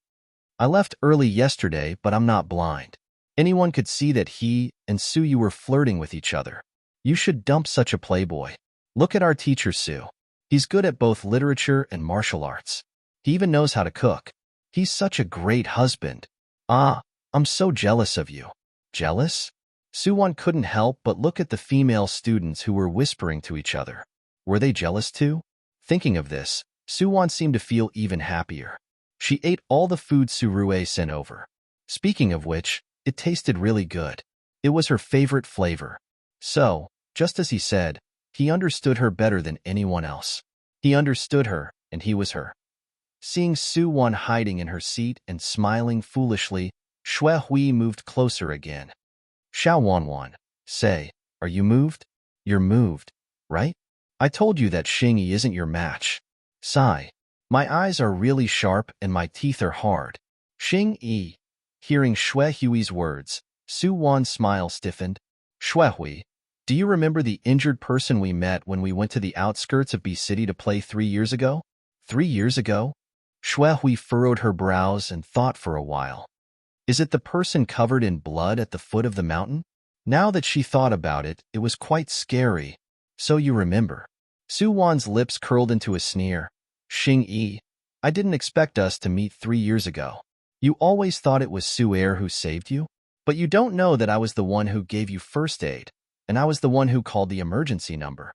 I left early yesterday, but I'm not blind. Anyone could see that he and Suyu were flirting with each other. You should dump such a playboy. Look at our teacher Su. He's good at both literature and martial arts. He even knows how to cook. He's such a great husband. I'm so jealous of you. Jealous? Suwon couldn't help but look at the female students who were whispering to each other. Were they jealous too? Thinking of this, Suwon seemed to feel even happier. She ate all the food Su Rue sent over. Speaking of which, it tasted really good. It was her favorite flavor. So, just as he said, he understood her better than anyone else. He understood her, and he was her. Seeing Suwon hiding in her seat and smiling foolishly, Shuehui moved closer again. Xiaowon, say, are you moved? You're moved, right? I told you that Xingyi isn't your match. Sigh. My eyes are really sharp and my teeth are hard. Xing Yi. Hearing Xue Hui's words, Su Wan's smile stiffened. Xue Hui, do you remember the injured person we met when we went to the outskirts of B City to play 3 years ago? 3 years ago? Xue Hui furrowed her brows and thought for a while. Is it the person covered in blood at the foot of the mountain? Now that she thought about it, it was quite scary. So you remember. Su Wan's lips curled into a sneer. Xing Yi, I didn't expect us to meet 3 years ago. You always thought it was Su Er who saved you? But you don't know that I was the one who gave you first aid, and I was the one who called the emergency number.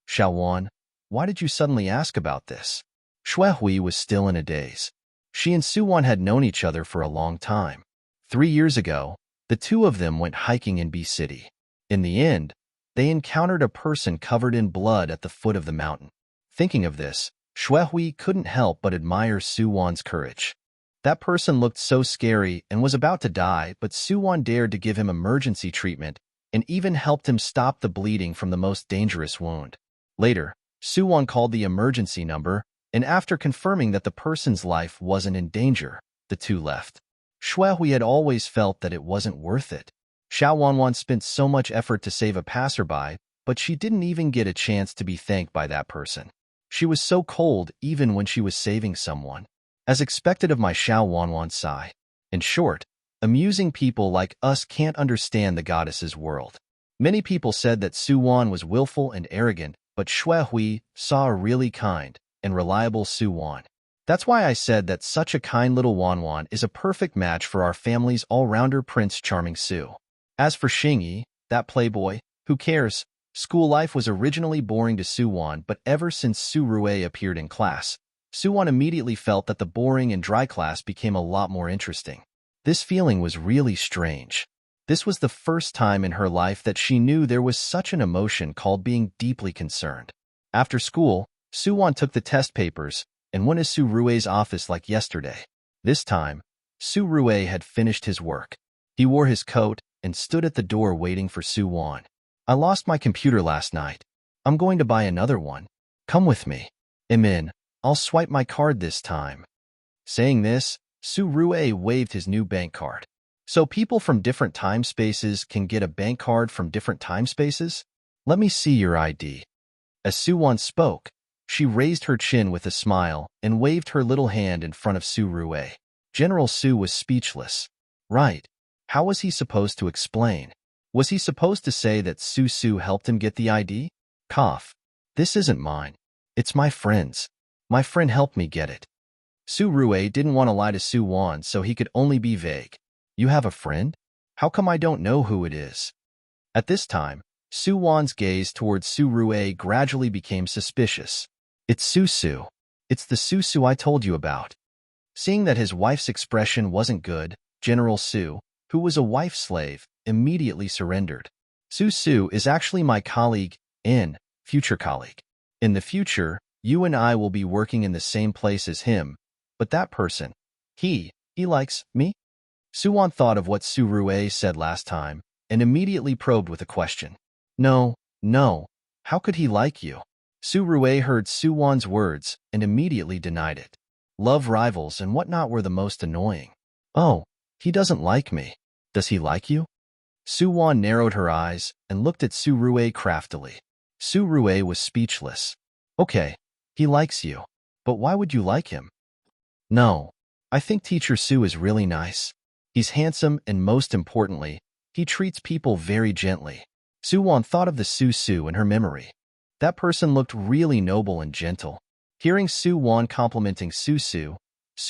Xiao Wan, why did you suddenly ask about this? Xue Hui was still in a daze. She and Su Wan had known each other for a long time. 3 years ago, the two of them went hiking in B City. In the end, they encountered a person covered in blood at the foot of the mountain. Thinking of this, Xue Hui couldn't help but admire Su Wan's courage. That person looked so scary and was about to die, but Su Wan dared to give him emergency treatment and even helped him stop the bleeding from the most dangerous wound. Later, Su Wan called the emergency number, and after confirming that the person's life wasn't in danger, the two left. Xue Hui had always felt that it wasn't worth it. Xiao Wanwan spent so much effort to save a passerby, but she didn't even get a chance to be thanked by that person. She was so cold even when she was saving someone. As expected of my Xiao Wanwan sigh. In short, amusing people like us can't understand the goddess's world. Many people said that Su Wan was willful and arrogant, but Xue Hui saw a really kind and reliable Su Wan. That's why I said that such a kind little Wanwan is a perfect match for our family's all-rounder Prince Charming Su. As for Xing Yi, that playboy, who cares? School life was originally boring to Su Wan, but ever since Su Rue appeared in class, Su Wan immediately felt that the boring and dry class became a lot more interesting. This feeling was really strange. This was the first time in her life that she knew there was such an emotion called being deeply concerned. After school, Su Wan took the test papers and went to Su Rue's office like yesterday. This time, Su Rue had finished his work. He wore his coat and stood at the door waiting for Su Wan. I lost my computer last night. I'm going to buy another one. Come with me. I'm in. I'll swipe my card this time. Saying this, Su Rue waved his new bank card. So people from different time spaces can get a bank card from different time spaces? Let me see your ID. As Su Wan spoke, she raised her chin with a smile and waved her little hand in front of Su Rue. General Su was speechless. Right. How was he supposed to explain? Was he supposed to say that Su helped him get the ID? Cough. This isn't mine. It's my friend's. My friend helped me get it. Su Rue didn't want to lie to Su Wan, so he could only be vague. You have a friend? How come I don't know who it is? At this time, Su Wan's gaze towards Su Rue gradually became suspicious. It's Su. It's the Su I told you about. Seeing that his wife's expression wasn't good, General Su, who was a wife slave, immediately surrendered. Su is actually my colleague, future colleague. In the future, you and I will be working in the same place as him, but that person, he likes me? Su Wan thought of what Su Rue said last time and immediately probed with a question. No, how could he like you? Su Rue heard Su Wan's words and immediately denied it. Love rivals and whatnot were the most annoying. Oh, he doesn't like me. Does he like you? Su Wan narrowed her eyes and looked at Su Rue craftily. Su Rue was speechless. Okay, he likes you. But why would you like him? No, I think Teacher Su is really nice. He's handsome and most importantly, he treats people very gently. Su Wan thought of the Su in her memory. That person looked really noble and gentle. Hearing Su Wan complimenting Su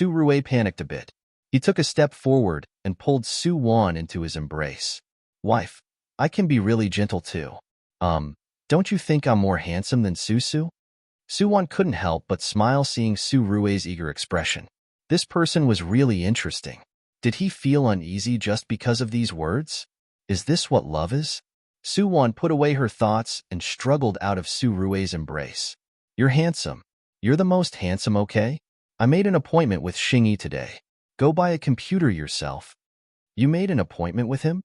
Rue panicked a bit. He took a step forward and pulled Su Wan into his embrace. Wife, I can be really gentle too. Don't you think I'm more handsome than Su? Su Wan couldn't help but smile seeing Su Rue's eager expression. This person was really interesting. Did he feel uneasy just because of these words? Is this what love is? Su Wan put away her thoughts and struggled out of Su Rue's embrace. You're handsome. You're the most handsome, okay? I made an appointment with Xing Yi today. Go buy a computer yourself. You made an appointment with him?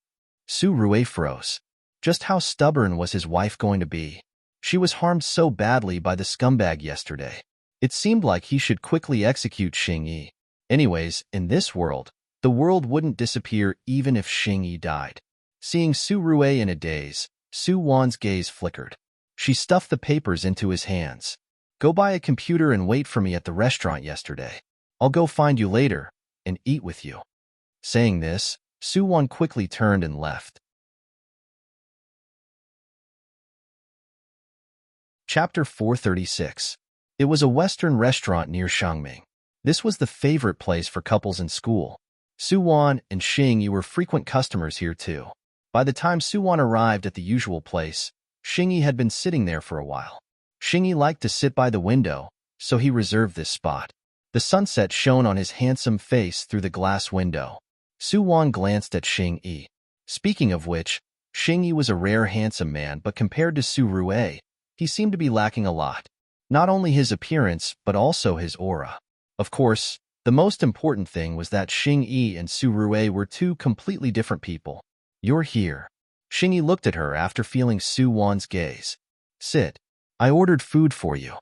Su Rue froze. Just how stubborn was his wife going to be? She was harmed so badly by the scumbag yesterday. It seemed like he should quickly execute Xing Yi. Anyways, in this world, the world wouldn't disappear even if Xing Yi died. Seeing Su Rue in a daze, Su Wan's gaze flickered. She stuffed the papers into his hands. Go buy a computer and wait for me at the restaurant yesterday. I'll go find you later and eat with you. Saying this, Su Wan quickly turned and left. Chapter 436. It was a Western restaurant near Shangming. This was the favorite place for couples in school. Su Wan and Xing Yi were frequent customers here too. By the time Su Wan arrived at the usual place, Xing Yi had been sitting there for a while. Xing Yi liked to sit by the window, so he reserved this spot. The sunset shone on his handsome face through the glass window. Su Wan glanced at Xing Yi. Speaking of which, Xing Yi was a rare handsome man, but compared to Su Rue, he seemed to be lacking a lot. Not only his appearance, but also his aura. Of course, the most important thing was that Xing Yi and Su Rue were two completely different people. You're here. Xing Yi looked at her after feeling Su Wan's gaze. Sit. I ordered food for you.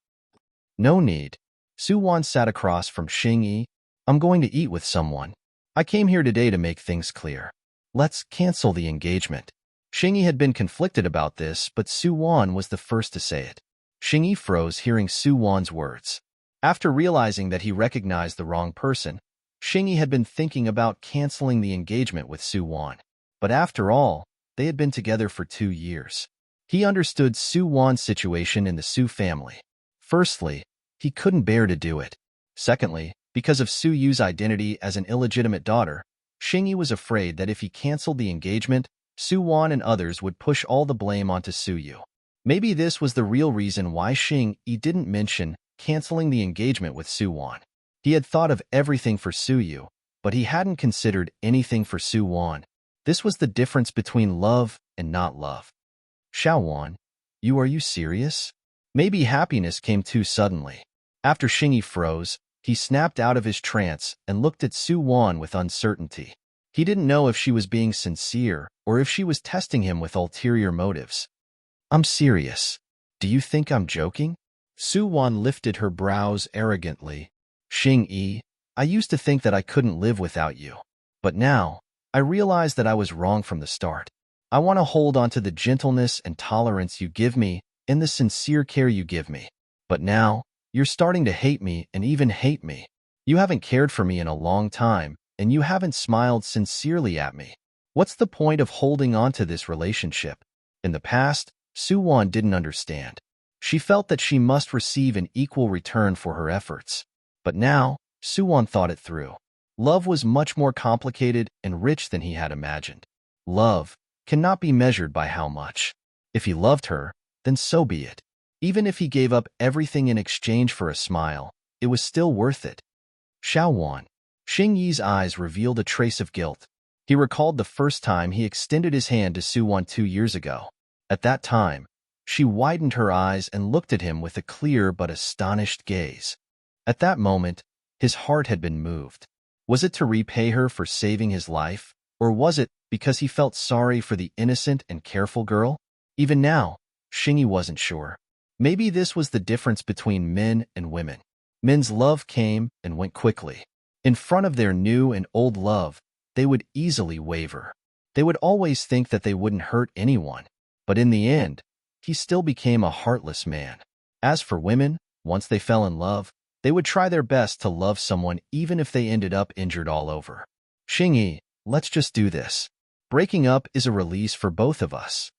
No need. Su Wan sat across from Xing Yi. I'm going to eat with someone. I came here today to make things clear. Let's cancel the engagement. Xing Yi had been conflicted about this, but Su Wan was the first to say it. Xing Yi froze hearing Su Wan's words. After realizing that he recognized the wrong person, Xing Yi had been thinking about canceling the engagement with Su Wan. But after all, they had been together for 2 years. He understood Su Wan's situation in the Su family. Firstly, he couldn't bear to do it. Secondly, because of Su Yu's identity as an illegitimate daughter, Xing Yi was afraid that if he canceled the engagement, Su Wan and others would push all the blame onto Su Yu. Maybe this was the real reason why Xing Yi didn't mention canceling the engagement with Su Wan. He had thought of everything for Su Yu, but he hadn't considered anything for Su Wan. This was the difference between love and not love. Xiao Wan, are you serious? Maybe happiness came too suddenly. After Xing Yi froze, he snapped out of his trance and looked at Su Wan with uncertainty. He didn't know if she was being sincere or if she was testing him with ulterior motives. I'm serious. Do you think I'm joking? Su Wan lifted her brows arrogantly. Xing Yi, I used to think that I couldn't live without you. But now, I realize that I was wrong from the start. I want to hold on to the gentleness and tolerance you give me and the sincere care you give me. But now, you're starting to hate me and even hate me. You haven't cared for me in a long time, and you haven't smiled sincerely at me. What's the point of holding on to this relationship? In the past, Su Wan didn't understand. She felt that she must receive an equal return for her efforts. But now, Su Wan thought it through. Love was much more complicated and rich than he had imagined. Love cannot be measured by how much. If he loved her, then so be it. Even if he gave up everything in exchange for a smile, it was still worth it. Xiao Wan. Xing Yi's eyes revealed a trace of guilt. He recalled the first time he extended his hand to Su Wan 2 years ago. At that time, she widened her eyes and looked at him with a clear but astonished gaze. At that moment, his heart had been moved. Was it to repay her for saving his life, or was it because he felt sorry for the innocent and careful girl? Even now, Xing Yi wasn't sure. Maybe this was the difference between men and women. Men's love came and went quickly. In front of their new and old love, they would easily waver. They would always think that they wouldn't hurt anyone. But in the end, he still became a heartless man. As for women, once they fell in love, they would try their best to love someone even if they ended up injured all over. Xing Yi, let's just do this. Breaking up is a release for both of us.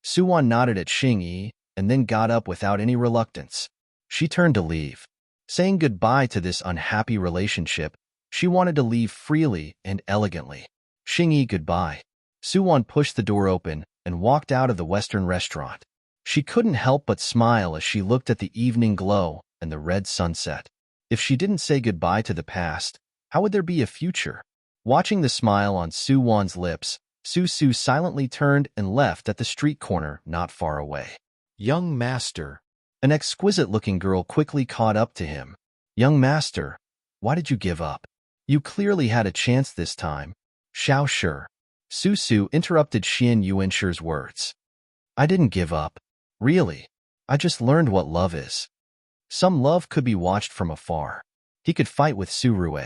Su Wan nodded at Xing Yi and then got up without any reluctance. She turned to leave. Saying goodbye to this unhappy relationship, she wanted to leave freely and elegantly. Xing Yi, goodbye. Su Wan pushed the door open and walked out of the Western restaurant. She couldn't help but smile as she looked at the evening glow and the red sunset. If she didn't say goodbye to the past, how would there be a future? Watching the smile on Su Wan's lips, Su silently turned and left at the street corner not far away. Young master. An exquisite-looking girl quickly caught up to him. Young master, why did you give up? You clearly had a chance this time. Xiao Shi. Su interrupted Xian Yuanshi's words. I didn't give up. Really. I just learned what love is. Some love could be watched from afar. He could fight with Su Rue.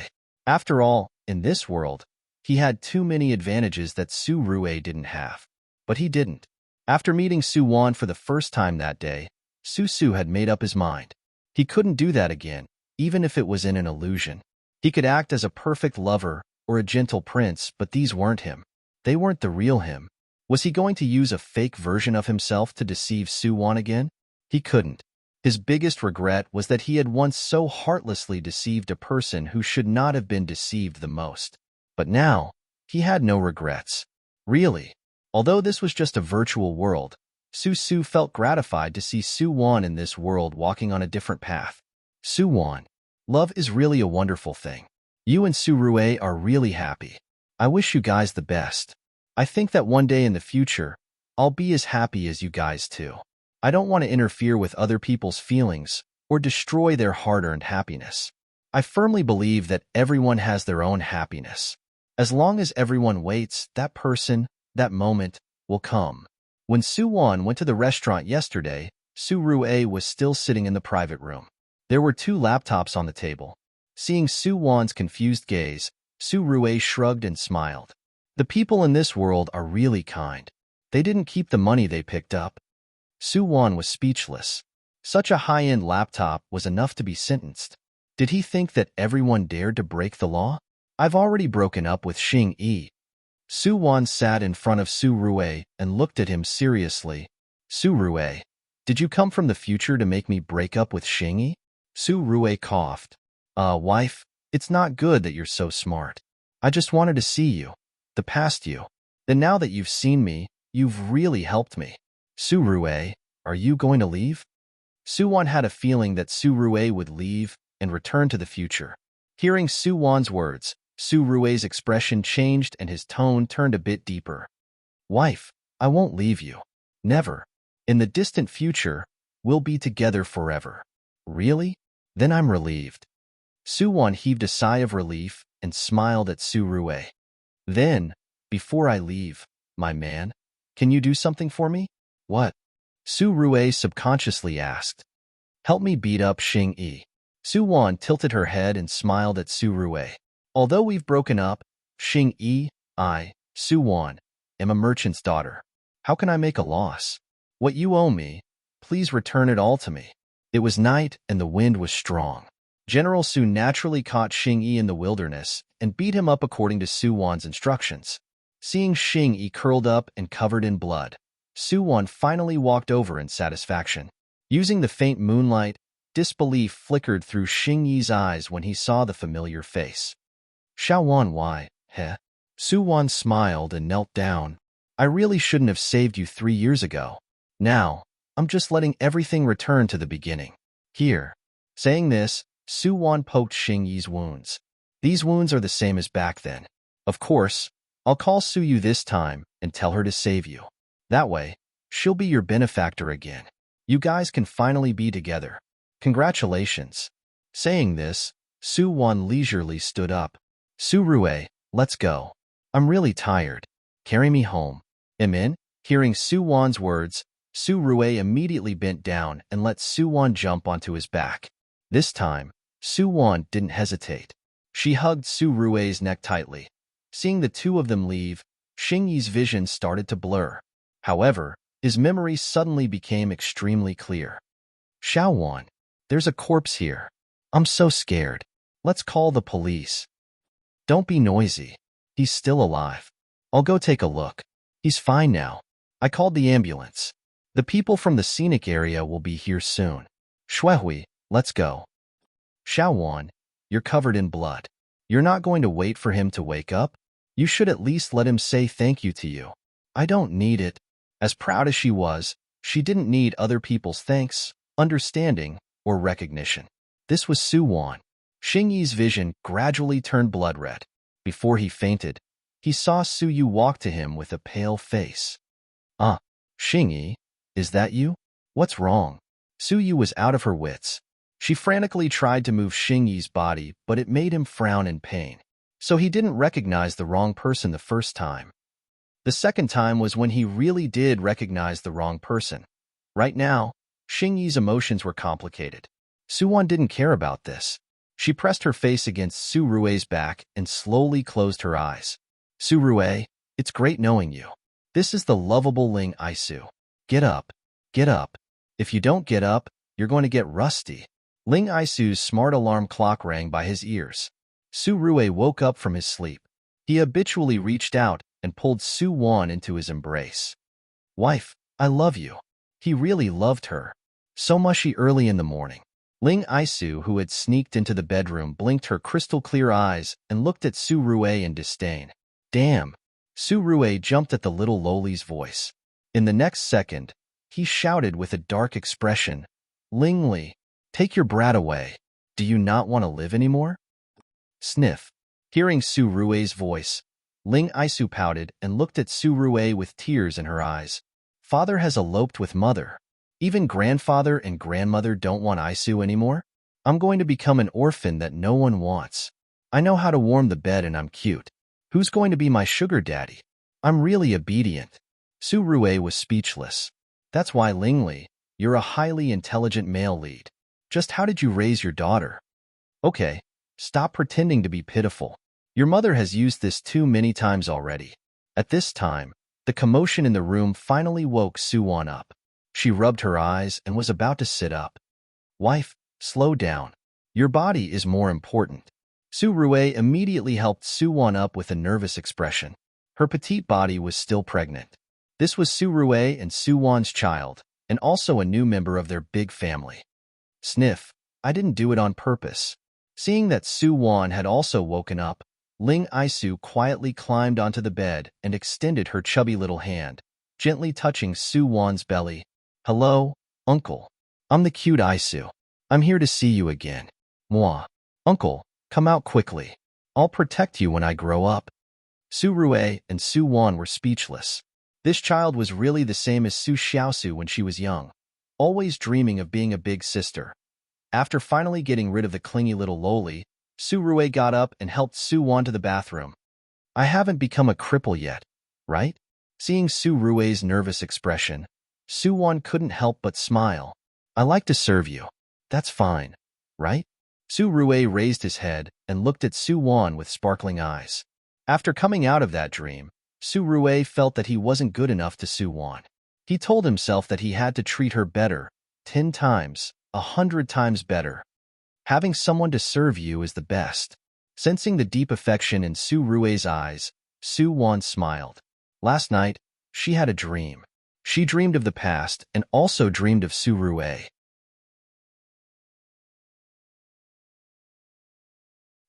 After all, in this world, he had too many advantages that Su Rue didn't have. But he didn't. After meeting Su Wan for the first time that day, Su had made up his mind. He couldn't do that again, even if it was in an illusion. He could act as a perfect lover or a gentle prince, but these weren't him. They weren't the real him. Was he going to use a fake version of himself to deceive Su Wan again? He couldn't. His biggest regret was that he had once so heartlessly deceived a person who should not have been deceived the most. But now, he had no regrets. Really. Although this was just a virtual world, Su felt gratified to see Su Wan in this world walking on a different path. Su Wan, love is really a wonderful thing. You and Su Rue are really happy. I wish you guys the best. I think that one day in the future, I'll be as happy as you guys too. I don't want to interfere with other people's feelings or destroy their hard-earned happiness. I firmly believe that everyone has their own happiness. As long as everyone waits, that person, that moment, will come. When Su Wan went to the restaurant yesterday, Su Rue was still sitting in the private room. There were 2 laptops on the table. Seeing Su Wan's confused gaze, Su Rue shrugged and smiled. The people in this world are really kind. They didn't keep the money they picked up. Su Wan was speechless. Such a high-end laptop was enough to be sentenced. Did he think that everyone dared to break the law? I've already broken up with Xing Yi. Su Wan sat in front of Su Rue and looked at him seriously. Su Rue, did you come from the future to make me break up with Xing Yi? Su Rue coughed. Wife, it's not good that you're so smart. I just wanted to see you, the past you. Then now that you've seen me, you've really helped me. Su Rue, are you going to leave? Su Wan had a feeling that Su Rue would leave and return to the future. Hearing Su Wan's words, Su Rue's expression changed and his tone turned a bit deeper. Wife, I won't leave you. Never. In the distant future, we'll be together forever. Really? Then I'm relieved. Su Wan heaved a sigh of relief and smiled at Su Rue. Then, before I leave, my man, can you do something for me? What? Su Rue subconsciously asked. Help me beat up Xing Yi. Su Wan tilted her head and smiled at Su Rue. Although we've broken up, Xing Yi, I, Su Wan, am a merchant's daughter. How can I make a loss? What you owe me, please return it all to me. It was night and the wind was strong. General Su naturally caught Xing Yi in the wilderness and beat him up according to Su Wan's instructions. Seeing Xing Yi curled up and covered in blood, Su Wan finally walked over in satisfaction. Using the faint moonlight, disbelief flickered through Xing Yi's eyes when he saw the familiar face. Xiao Wan, why, heh? Su Wan smiled and knelt down. I really shouldn't have saved you 3 years ago. Now, I'm just letting everything return to the beginning. Here. Saying this, Su Wan poked Xing Yi's wounds. These wounds are the same as back then. Of course, I'll call Su Yu this time and tell her to save you. That way, she'll be your benefactor again. You guys can finally be together. Congratulations. Saying this, Su Wan leisurely stood up. Su Rue, let's go. I'm really tired. Carry me home. In? Hearing Su Wan's words, Su Rue immediately bent down and let Su Wan jump onto his back. This time, Su Wan didn't hesitate. She hugged Su Rue's neck tightly. Seeing the 2 of them leave, Xing Yi's vision started to blur. However, his memory suddenly became extremely clear. Xiao Wan, there's a corpse here. I'm so scared. Let's call the police. Don't be noisy. He's still alive. I'll go take a look. He's fine now. I called the ambulance. The people from the scenic area will be here soon. Shuehui, let's go. Xiao Wan, you're covered in blood. You're not going to wait for him to wake up? You should at least let him say thank you to you. I don't need it. As proud as she was, she didn't need other people's thanks, understanding, or recognition. This was Su Wan. Xing Yi's vision gradually turned blood red. Before he fainted, he saw Su Yu walk to him with a pale face. Xing Yi, is that you? What's wrong? Su Yu was out of her wits. She frantically tried to move Xing Yi's body, but it made him frown in pain. So he didn't recognize the wrong person the first time. The second time was when he really did recognize the wrong person. Right now, Xing Yi's emotions were complicated. Su-won didn't care about this. She pressed her face against Su-rue's back and slowly closed her eyes. Su-rue, it's great knowing you. This is the lovable Ling Isu. Get up. Get up. If you don't get up, you're going to get rusty. Ling Isu's smart alarm clock rang by his ears. Su-rue woke up from his sleep. He habitually reached out and pulled Su-won into his embrace. Wife, I love you. He really loved her. So mushy early in the morning. Ling Isu, who had sneaked into the bedroom, blinked her crystal-clear eyes and looked at Su-rue in disdain. Damn! Su-rue jumped at the little loli's voice. In the next second, he shouted with a dark expression, Ling Li, take your brat away. Do you not want to live anymore? Sniff. Hearing Su-rue's voice, Ling Isu pouted and looked at Su-rue with tears in her eyes. Father has eloped with mother. Even grandfather and grandmother don't want Isu anymore? I'm going to become an orphan that no one wants. I know how to warm the bed and I'm cute. Who's going to be my sugar daddy? I'm really obedient. Su-rue was speechless. That's why, Ling Li, you're a highly intelligent male lead. Just how did you raise your daughter? Okay, stop pretending to be pitiful. Your mother has used this too many times already. At this time, the commotion in the room finally woke Su-won up. She rubbed her eyes and was about to sit up. Wife, slow down. Your body is more important. Su-rue immediately helped Su-won up with a nervous expression. Her petite body was still pregnant. This was Su-rue and Su-won's child, and also a new member of their big family. Sniff, I didn't do it on purpose. Seeing that Su-won had also woken up, Ling Isu quietly climbed onto the bed and extended her chubby little hand, gently touching Su-won's belly. Hello, Uncle. I'm the cute Isu. I'm here to see you again. Moi. Uncle, come out quickly. I'll protect you when I grow up. Su-rue and Su-won were speechless. This child was really the same as Su Xiaosu when she was young, always dreaming of being a big sister. After finally getting rid of the clingy little loli, Su-rue got up and helped Su-won to the bathroom. I haven't become a cripple yet, right? Seeing Su-rue's nervous expression, Su-won couldn't help but smile. I like to serve you. That's fine, right? Su-rue raised his head and looked at Su-won with sparkling eyes. After coming out of that dream, Su-rue felt that he wasn't good enough to Su-won. He told himself that he had to treat her better, 10 times, 100 times better. Having someone to serve you is the best. Sensing the deep affection in Su-rue's eyes, Su-won smiled. Last night, she had a dream. She dreamed of the past and also dreamed of Su-rue.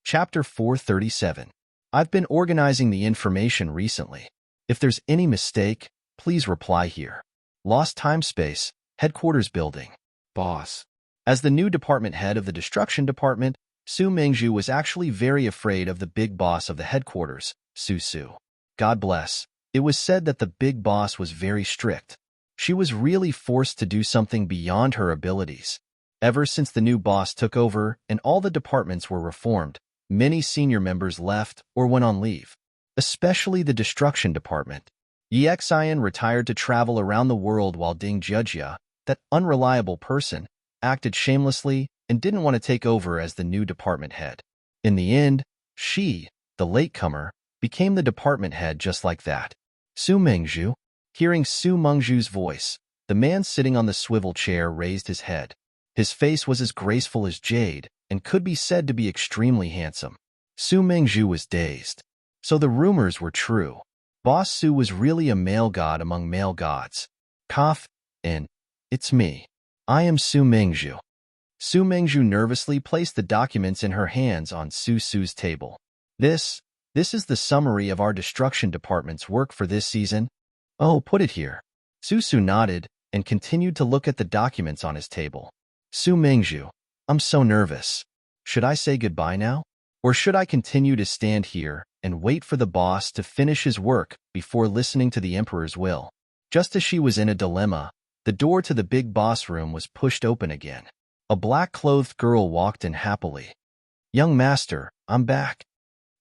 Chapter 437. I've been organizing the information recently. If there's any mistake, please reply here. Lost time space, headquarters building. Boss. As the new department head of the destruction department, Su Mingzhu was actually very afraid of the big boss of the headquarters, Su. God bless. It was said that the big boss was very strict. She was really forced to do something beyond her abilities. Ever since the new boss took over and all the departments were reformed, many senior members left or went on leave, especially the destruction department. Yi Xian retired to travel around the world while Ding Jujia, that unreliable person, acted shamelessly and didn't want to take over as the new department head. In the end, she, the latecomer, became the department head just like that. Su Mingzhu. Hearing Su Mingzhu's voice, the man sitting on the swivel chair raised his head. His face was as graceful as jade and could be said to be extremely handsome. Su Mingzhu was dazed. So the rumors were true. Boss Su was really a male god among male gods. Cough, and it's me. I am Su Mingzhu. Su Mingzhu nervously placed the documents in her hands on Su's table. This is the summary of our destruction department's work for this season. Oh, put it here. Su nodded and continued to look at the documents on his table. Su Mingzhu, I'm so nervous. Should I say goodbye now? Or should I continue to stand here and wait for the boss to finish his work before listening to the emperor's will? Just as she was in a dilemma, the door to the big boss room was pushed open again. A black-clothed girl walked in happily. Young master, I'm back.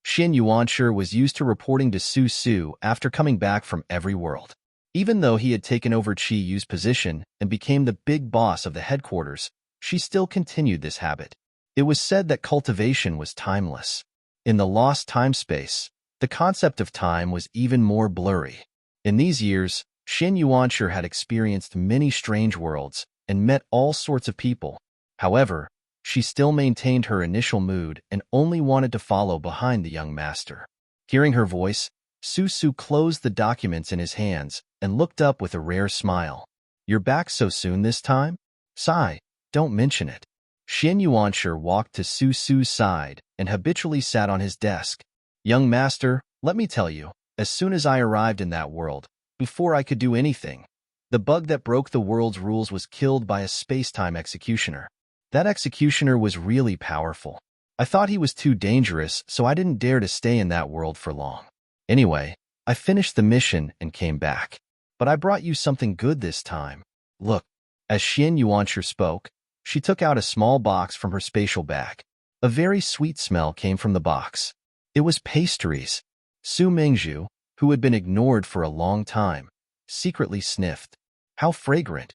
Xin Yuanshi was used to reporting to Su after coming back from every world. Even though he had taken over Qi Yu's position and became the big boss of the headquarters, she still continued this habit. It was said that cultivation was timeless. In the lost time-space, the concept of time was even more blurry. In these years, Xin Yuanshi had experienced many strange worlds and met all sorts of people. However, she still maintained her initial mood and only wanted to follow behind the young master. Hearing her voice, Su closed the documents in his hands and looked up with a rare smile. "You're back so soon this time? Sigh, don't mention it." Xin Yuanshi walked to Su's side and habitually sat on his desk. "Young master, let me tell you, as soon as I arrived in that world, before I could do anything, the bug that broke the world's rules was killed by a space-time executioner. That executioner was really powerful. I thought he was too dangerous, so I didn't dare to stay in that world for long. Anyway, I finished the mission and came back. But I brought you something good this time. Look." As Xin Yuanshi spoke, she took out a small box from her spatial bag. A very sweet smell came from the box. It was pastries. Su Mingzhu, who had been ignored for a long time, secretly sniffed. How fragrant.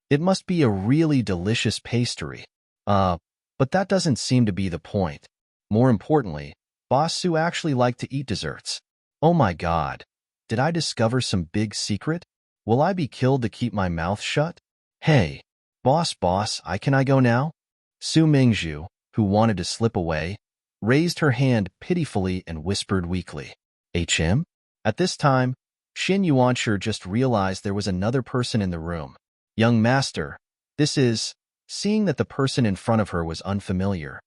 It must be a really delicious pastry. But that doesn't seem to be the point. More importantly, Boss Su actually liked to eat desserts. Oh my god. Did I discover some big secret? Will I be killed to keep my mouth shut? Hey, boss, can I go now? Su Mingzhu, who wanted to slip away, raised her hand pitifully and whispered weakly, "HM?" At this time, Xin Yuanshi just realized there was another person in the room. "Young master, this is..." Seeing that the person in front of her was unfamiliar,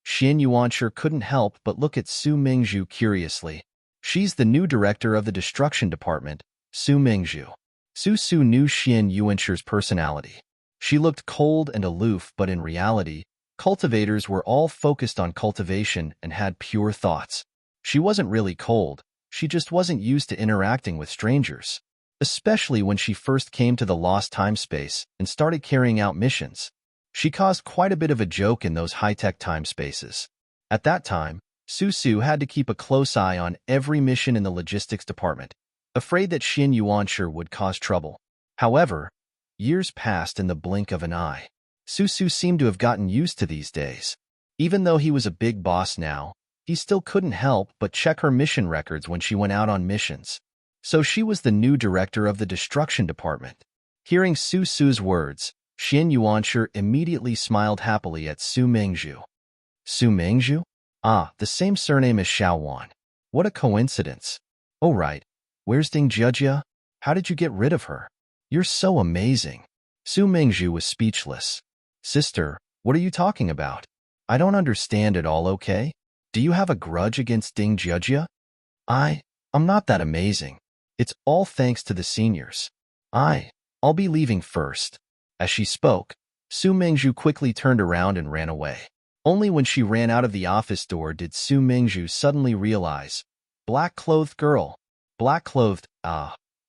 Xin Yuanshi couldn't help but look at Su Mingzhu curiously. She's the new director of the destruction department, Su Mingzhu. Su knew Xin Yuanshi's personality. She looked cold and aloof, but in reality, cultivators were all focused on cultivation and had pure thoughts. She wasn't really cold, she just wasn't used to interacting with strangers. Especially when she first came to the lost time space and started carrying out missions. She caused quite a bit of a joke in those high-tech time spaces. At that time, Su had to keep a close eye on every mission in the logistics department, afraid that Xin Yuanshi would cause trouble. However, years passed in the blink of an eye. Su seemed to have gotten used to these days. Even though he was a big boss now, he still couldn't help but check her mission records when she went out on missions. So she was the new director of the destruction department. Hearing Su's words, Xin Yuanshi immediately smiled happily at Su Mingzhu. Su Mingzhu? Ah, the same surname as Xiaowan. What a coincidence. Oh right, where's Ding Jia? How did you get rid of her? You're so amazing. Su Mingzhu was speechless. Sister, what are you talking about? I don't understand it all, okay? Do you have a grudge against Ding Jia? I'm not that amazing. It's all thanks to the seniors. I'll be leaving first. As she spoke, Su Mingzhu quickly turned around and ran away. Only when she ran out of the office door did Su Mingzhu suddenly realize, black-clothed girl. Black-clothed,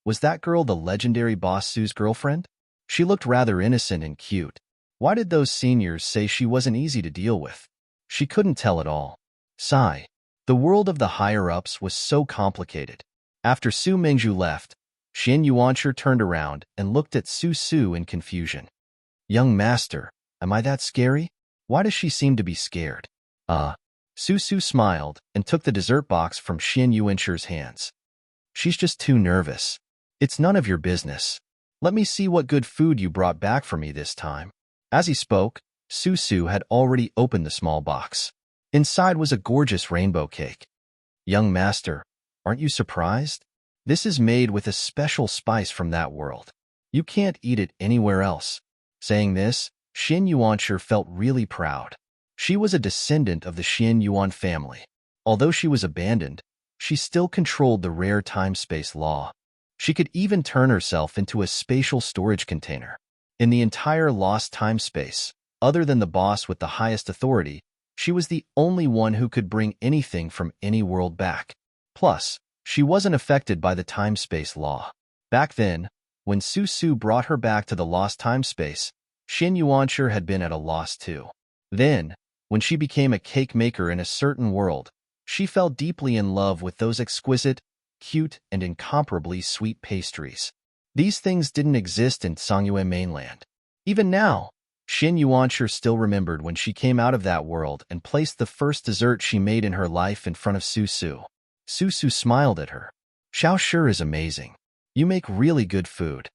was that girl the legendary boss Su's girlfriend? She looked rather innocent and cute. Why did those seniors say she wasn't easy to deal with? She couldn't tell at all. Sigh. The world of the higher-ups was so complicated. After Su Mingzhu left, Xin Yuanshi turned around and looked at Su in confusion. Young master, am I that scary? Why does she seem to be scared? Su smiled and took the dessert box from Xin Yuanshi's hands. She's just too nervous. It's none of your business. Let me see what good food you brought back for me this time. As he spoke, Su had already opened the small box. Inside was a gorgeous rainbow cake. Young master, aren't you surprised? This is made with a special spice from that world. You can't eat it anywhere else. Saying this, Xin Yuanshi felt really proud. She was a descendant of the Xin Yuan family. Although she was abandoned, she still controlled the rare time-space law. She could even turn herself into a spatial storage container. In the entire lost time-space, other than the boss with the highest authority, she was the only one who could bring anything from any world back. Plus, she wasn't affected by the time-space law. Back then, when Su brought her back to the lost time-space, Xin Yuanshi had been at a loss too. Then, when she became a cake maker in a certain world, she fell deeply in love with those exquisite, cute, and incomparably sweet pastries. These things didn't exist in Songyue mainland. Even now, Xin Yuanshi still remembered when she came out of that world and placed the first dessert she made in her life in front of Su Su. Su Su smiled at her. Xiao Shi is amazing. You make really good food.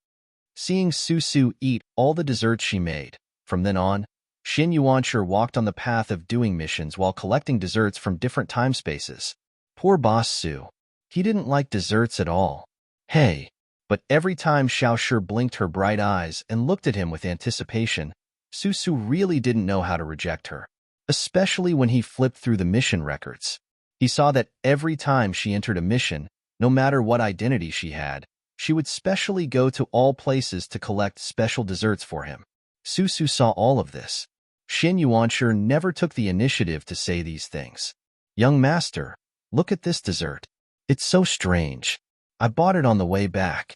Seeing Su Su eat all the desserts she made, from then on, Xin Yuanshi walked on the path of doing missions while collecting desserts from different time spaces. Poor boss Su. He didn't like desserts at all. Hey. But every time Xiao Shi blinked her bright eyes and looked at him with anticipation, Su Su really didn't know how to reject her, especially when he flipped through the mission records. He saw that every time she entered a mission, no matter what identity she had, she would specially go to all places to collect special desserts for him. Su Su saw all of this. Xin Yuanshi never took the initiative to say these things. Young master, look at this dessert. It's so strange. I bought it on the way back.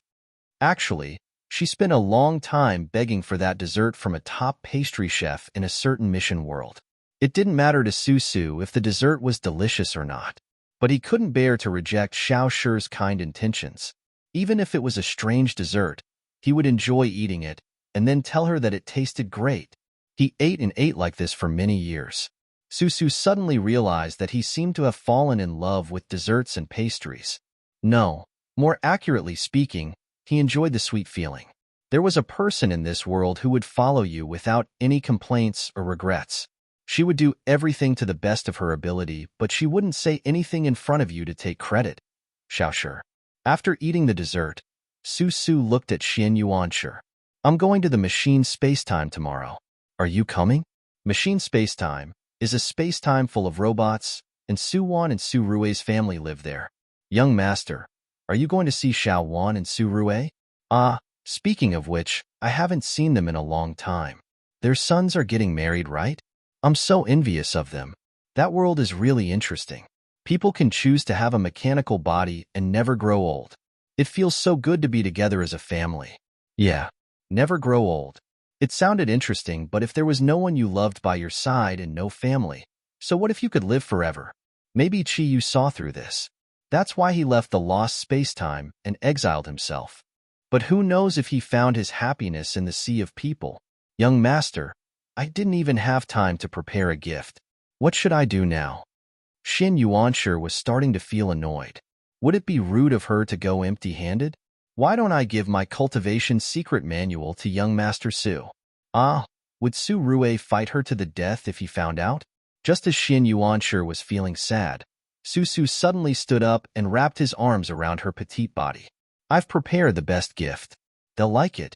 Actually, she spent a long time begging for that dessert from a top pastry chef in a certain mission world. It didn't matter to Su Su if the dessert was delicious or not, but he couldn't bear to reject Xiao Shi's kind intentions. Even if it was a strange dessert, he would enjoy eating it and then tell her that it tasted great. He ate and ate like this for many years. Su Su suddenly realized that he seemed to have fallen in love with desserts and pastries. No, more accurately speaking, he enjoyed the sweet feeling. There was a person in this world who would follow you without any complaints or regrets. She would do everything to the best of her ability, but she wouldn't say anything in front of you to take credit. Xiao Shi. After eating the dessert, Su Su looked at Xin Yuanshi. I'm going to the machine spacetime tomorrow. Are you coming? Machine spacetime is a spacetime full of robots, and Su Wan and Su Rue's family live there. Young master, are you going to see Xiao Wan and Su Rue? Speaking of which, I haven't seen them in a long time. Their sons are getting married, right? I'm so envious of them. That world is really interesting. People can choose to have a mechanical body and never grow old. It feels so good to be together as a family. Yeah, never grow old. It sounded interesting, but if there was no one you loved by your side and no family, so what if you could live forever? Maybe Chi Yu saw through this. That's why he left the lost space-time and exiled himself. But who knows if he found his happiness in the sea of people? Young master, I didn't even have time to prepare a gift. What should I do now? Xin Yuanshi was starting to feel annoyed. Would it be rude of her to go empty-handed? Why don't I give my cultivation secret manual to young Master Su? Would Su Rue fight her to the death if he found out? Just as Xin Yuanshi was feeling sad, Su Su suddenly stood up and wrapped his arms around her petite body. I've prepared the best gift. They'll like it.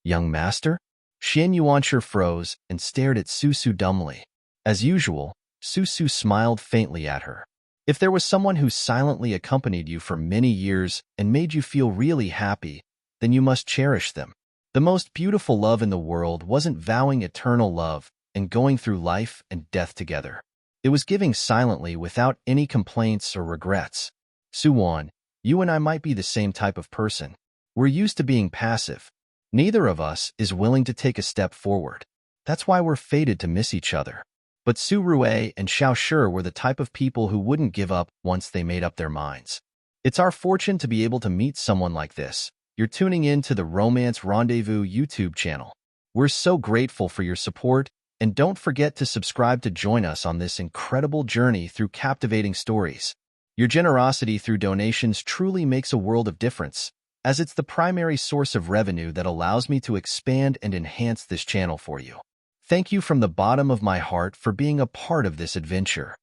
Young master? Xin Yuanshi froze and stared at Su Su dumbly. As usual, Su Su smiled faintly at her. If there was someone who silently accompanied you for many years and made you feel really happy, then you must cherish them. The most beautiful love in the world wasn't vowing eternal love and going through life and death together. It was giving silently without any complaints or regrets. Su Wan, you and I might be the same type of person. We're used to being passive. Neither of us is willing to take a step forward. That's why we're fated to miss each other. But Su Rue and Xiao Shi were the type of people who wouldn't give up once they made up their minds. It's our fortune to be able to meet someone like this. You're tuning in to the Romance Rendezvous YouTube channel. We're so grateful for your support, and don't forget to subscribe to join us on this incredible journey through captivating stories. Your generosity through donations truly makes a world of difference, as it's the primary source of revenue that allows me to expand and enhance this channel for you. Thank you from the bottom of my heart for being a part of this adventure.